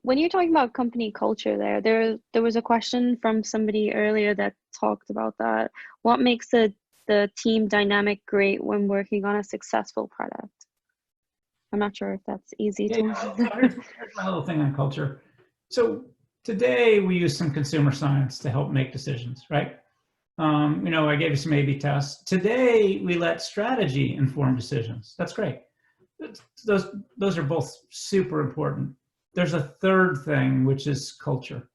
When you're talking about company culture there was a question from somebody earlier that talked about that. What makes the team dynamic great when working on a successful product? I'm not sure if that's easy to here's my little thing on culture. So today we use some consumer science to help make decisions, right? You know, I gave you some A/B tests. Today we let strategy inform decisions. That's great. Those are both super important. There's a third thing, which is culture.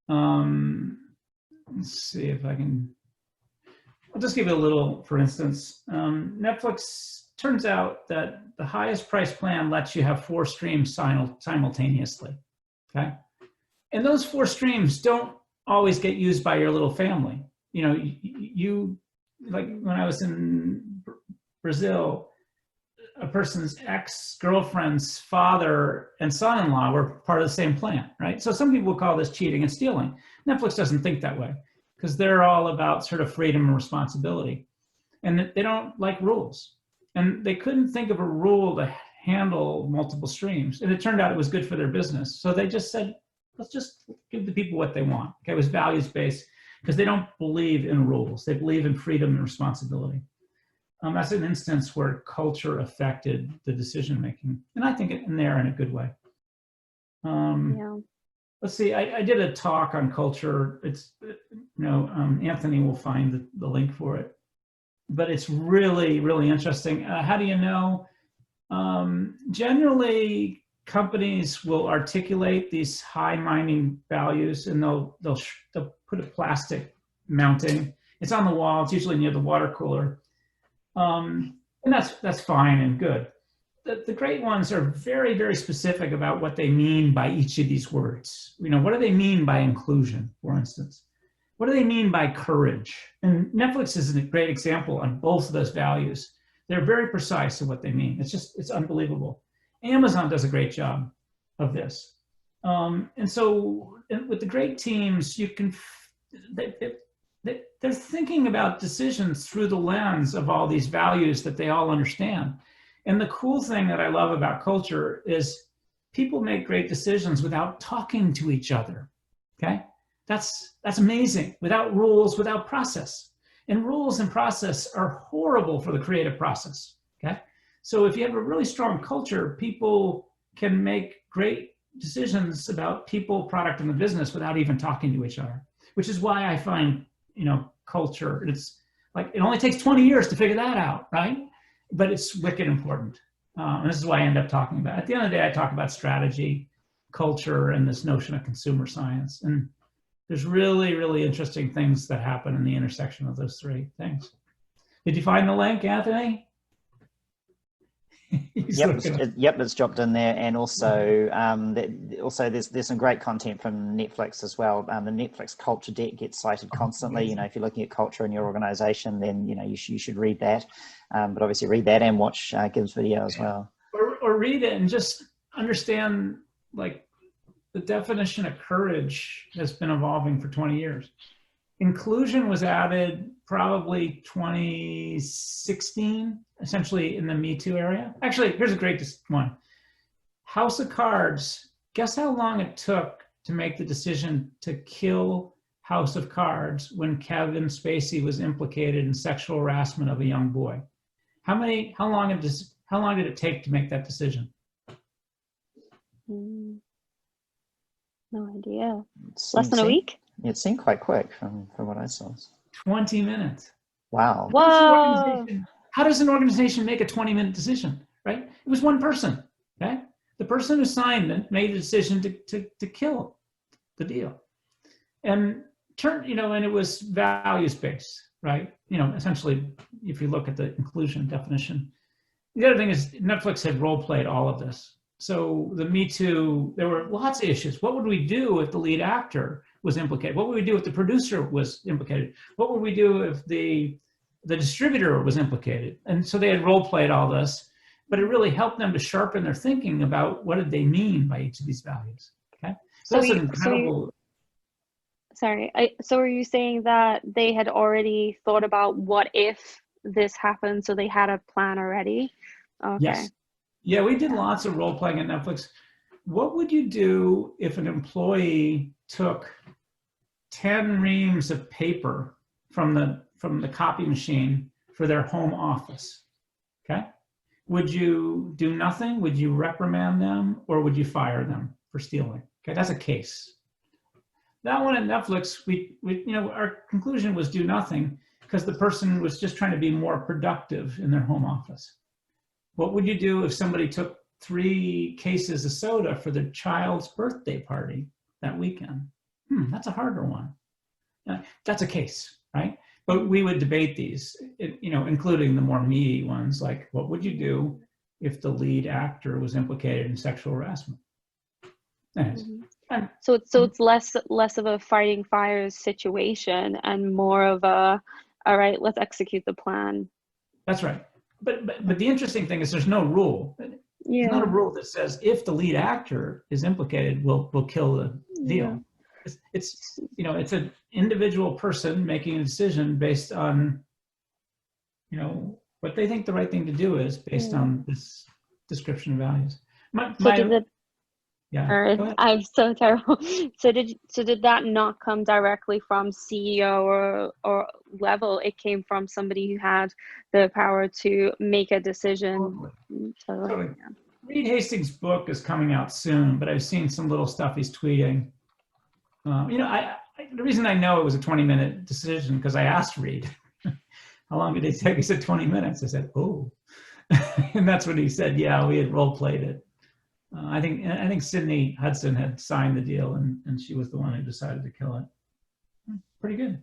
Let's see if I can, I'll just give you a little, for instance, Netflix, turns out that the highest price plan lets you have 4 streams simultaneously, okay? And those 4 streams don't always get used by your little family. You know, you like when I was in Brazil, a person's ex-girlfriend's father and son-in-law were part of the same plan, right? So some people will call this cheating and stealing. Netflix doesn't think that way because they're all about sort of freedom and responsibility. And they don't like rules. And they couldn't think of a rule to handle multiple streams. And it turned out it was good for their business. So they just said, let's just give the people what they want. Okay, it was values-based because they don't believe in rules. They believe in freedom and responsibility. That's an instance where culture affected the decision-making. And I think in there in a good way. Yeah. Let's see, I did a talk on culture. It's, Anthony will find the link for it. But it's really, really interesting. How do you know? Generally, companies will articulate these high mining values, and they'll put a plastic mounting. It's on the wall. It's usually near the water cooler, and that's fine and good. The great ones are very, very specific about what they mean by each of these words. You know, what do they mean by inclusion, for instance? What do they mean by courage? And Netflix is a great example on both of those values. They're very precise in what they mean. It's unbelievable. Amazon does a great job of this. And so with the great teams, you can, they're thinking about decisions through the lens of all these values that they all understand. And the cool thing that I love about culture is people make great decisions without talking to each other, okay? That's amazing, without rules, without process. And rules and process are horrible for the creative process, okay? So if you have a really strong culture, people can make great decisions about people, product, and the business without even talking to each other, which is why I find, culture, it's like, it only takes 20 years to figure that out, right? But it's wicked important. And this is why I end up talking about it. At the end of the day, I talk about strategy. culture and this notion of consumer science. And there's really, really interesting things that happen in the intersection of those three things. Did you find the link, Anthony? Yep, it's dropped in there, and also there's some great content from Netflix as well. The Netflix culture deck gets cited constantly. You know, if you're looking at culture in your organization, then you know you should read that. But obviously read that and watch Gibbs' video as well. Or read it and just understand, like, the definition of courage has been evolving for 20 years. Inclusion was added probably 2016, essentially in the Me Too area. Actually, here's a great one. House of Cards, guess how long it took to make the decision to kill House of Cards when Kevin Spacey was implicated in sexual harassment of a young boy? How long did it take to make that decision? No idea. Less than a week? It seemed quite quick from what I saw. 20 minutes. Wow. Whoa. How does an organization make a 20-minute decision, right? It was one person, okay? The person who signed it made a decision to kill the deal. And and it was values-based, right? You know, essentially, if you look at the inclusion definition. The other thing is Netflix had role-played all of this. So the Me Too, there were lots of issues. What would we do if the lead actor was implicated? What would we do if the producer was implicated? What would we do if the distributor was implicated? And so they had role-played all this, but it really helped them to sharpen their thinking about what did they mean by each of these values, okay? So that's an incredible... So are you saying that they had already thought about what if this happened, so they had a plan already? Okay. Yes. Yeah, we did lots of role playing at Netflix. What would you do if an employee took 10 reams of paper from the copy machine for their home office? Okay. Would you do nothing? Would you reprimand them, or would you fire them for stealing? Okay, that's a case. That one at Netflix, our conclusion was do nothing, because the person was just trying to be more productive in their home office. What would you do if somebody took 3 cases of soda for their child's birthday party that weekend? That's a harder one. That's a case, right? But we would debate these, including the more meaty ones, like what would you do if the lead actor was implicated in sexual harassment? Anyways. So it's less of a fighting fires situation and more of a, all right, let's execute the plan. That's right. But the interesting thing is there's no rule. Yeah. There's not a rule that says if the lead actor is implicated, we'll kill the deal. Yeah. It's an individual person making a decision based on, what they think the right thing to do is based on this description of values. I'm so terrible. So did that not come directly from CEO or level? It came from somebody who had the power to make a decision. Totally. Yeah. Reed Hastings' book is coming out soon, but I've seen some little stuff he's tweeting. The reason I know it was a 20-minute decision because I asked Reed, how long did it take? He said 20 minutes. I said, oh, and that's when he said, yeah, we had role played it. I think Sydney Hudson had signed the deal, and she was the one who decided to kill it. Pretty good.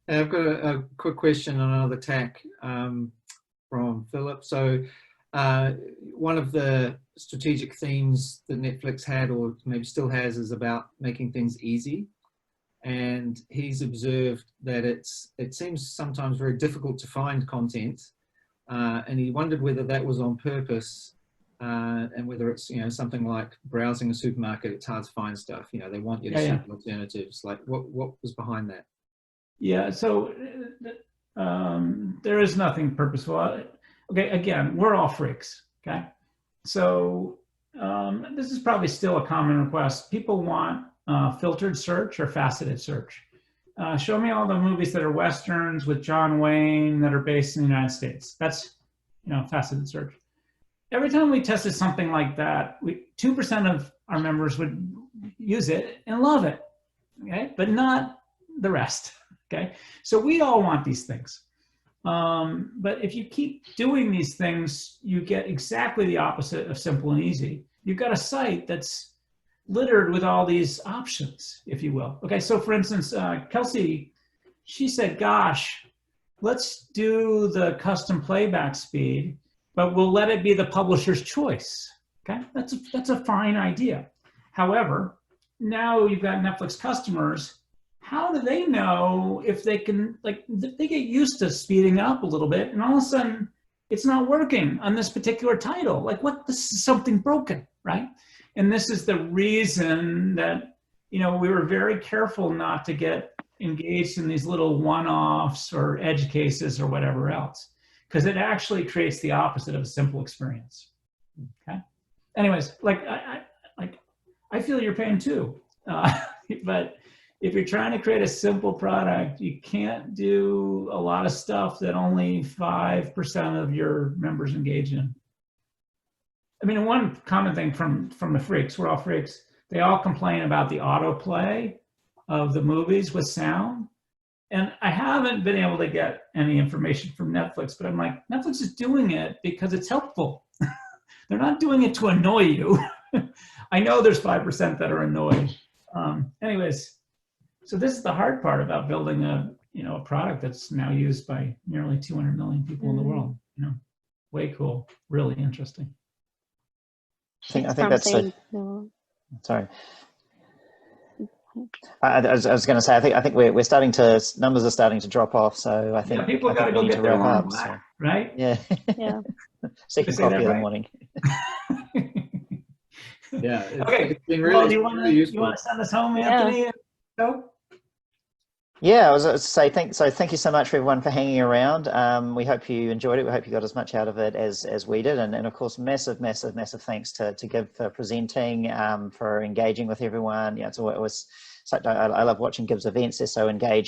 I've got a quick question on another tack from Philip. So one of the strategic themes that Netflix had, or maybe still has, is about making things easy. And he's observed that it seems sometimes very difficult to find content, and he wondered whether that was on purpose. And whether it's something like browsing a supermarket, it's hard to find stuff. They want you to see alternatives. Like what was behind that? Yeah, so there is nothing purposeful. Okay, again, we're all freaks. Okay, so this is probably still a common request. People want filtered search or faceted search. Show me all the movies that are westerns with John Wayne that are based in the United States. That's faceted search. Every time we tested something like that, 2% of our members would use it and love it, okay? But not the rest, okay? So we all want these things. But if you keep doing these things, you get exactly the opposite of simple and easy. You've got a site that's littered with all these options, if you will. Okay, so for instance, Kelsey, she said, gosh, let's do the custom playback speed, but we'll let it be the publisher's choice. Okay, that's a fine idea. However, now you've got Netflix customers. How do they know if they can, like, they get used to speeding up a little bit and all of a sudden it's not working on this particular title? Like, what, this is something broken, right? And this is the reason that, you know, we were very careful not to get engaged in these little one-offs or edge cases or whatever else, because it actually creates the opposite of a simple experience. Okay. Anyways, I feel your pain too, but if you're trying to create a simple product, you can't do a lot of stuff that only 5% of your members engage in. I mean, one common thing from the freaks, we're all freaks, they all complain about the autoplay of the movies with sound. And I haven't been able to get any information from Netflix, but I'm like, Netflix is doing it because it's helpful. They're not doing it to annoy you. I know there's 5% that are annoyed. Anyways, so this is the hard part about building a product that's now used by nearly 200 million people in the world. You know, way cool, really interesting. I think that's sorry. I was going to say, I think we're starting to, numbers are starting to drop off. So I think people got to go get their alarm back, right? Yeah. Yeah. Second coffee in the morning. Yeah. Okay. It's been really, do you really useful. want to send us home, Anthony? Yeah. Yeah, I was to say thank you so much for everyone for hanging around. We hope you enjoyed it. We hope you got as much out of it as we did. And of course, massive thanks to Gib for presenting, for engaging with everyone. Yeah, it's always such, I love watching Gib's events. They're so engaging.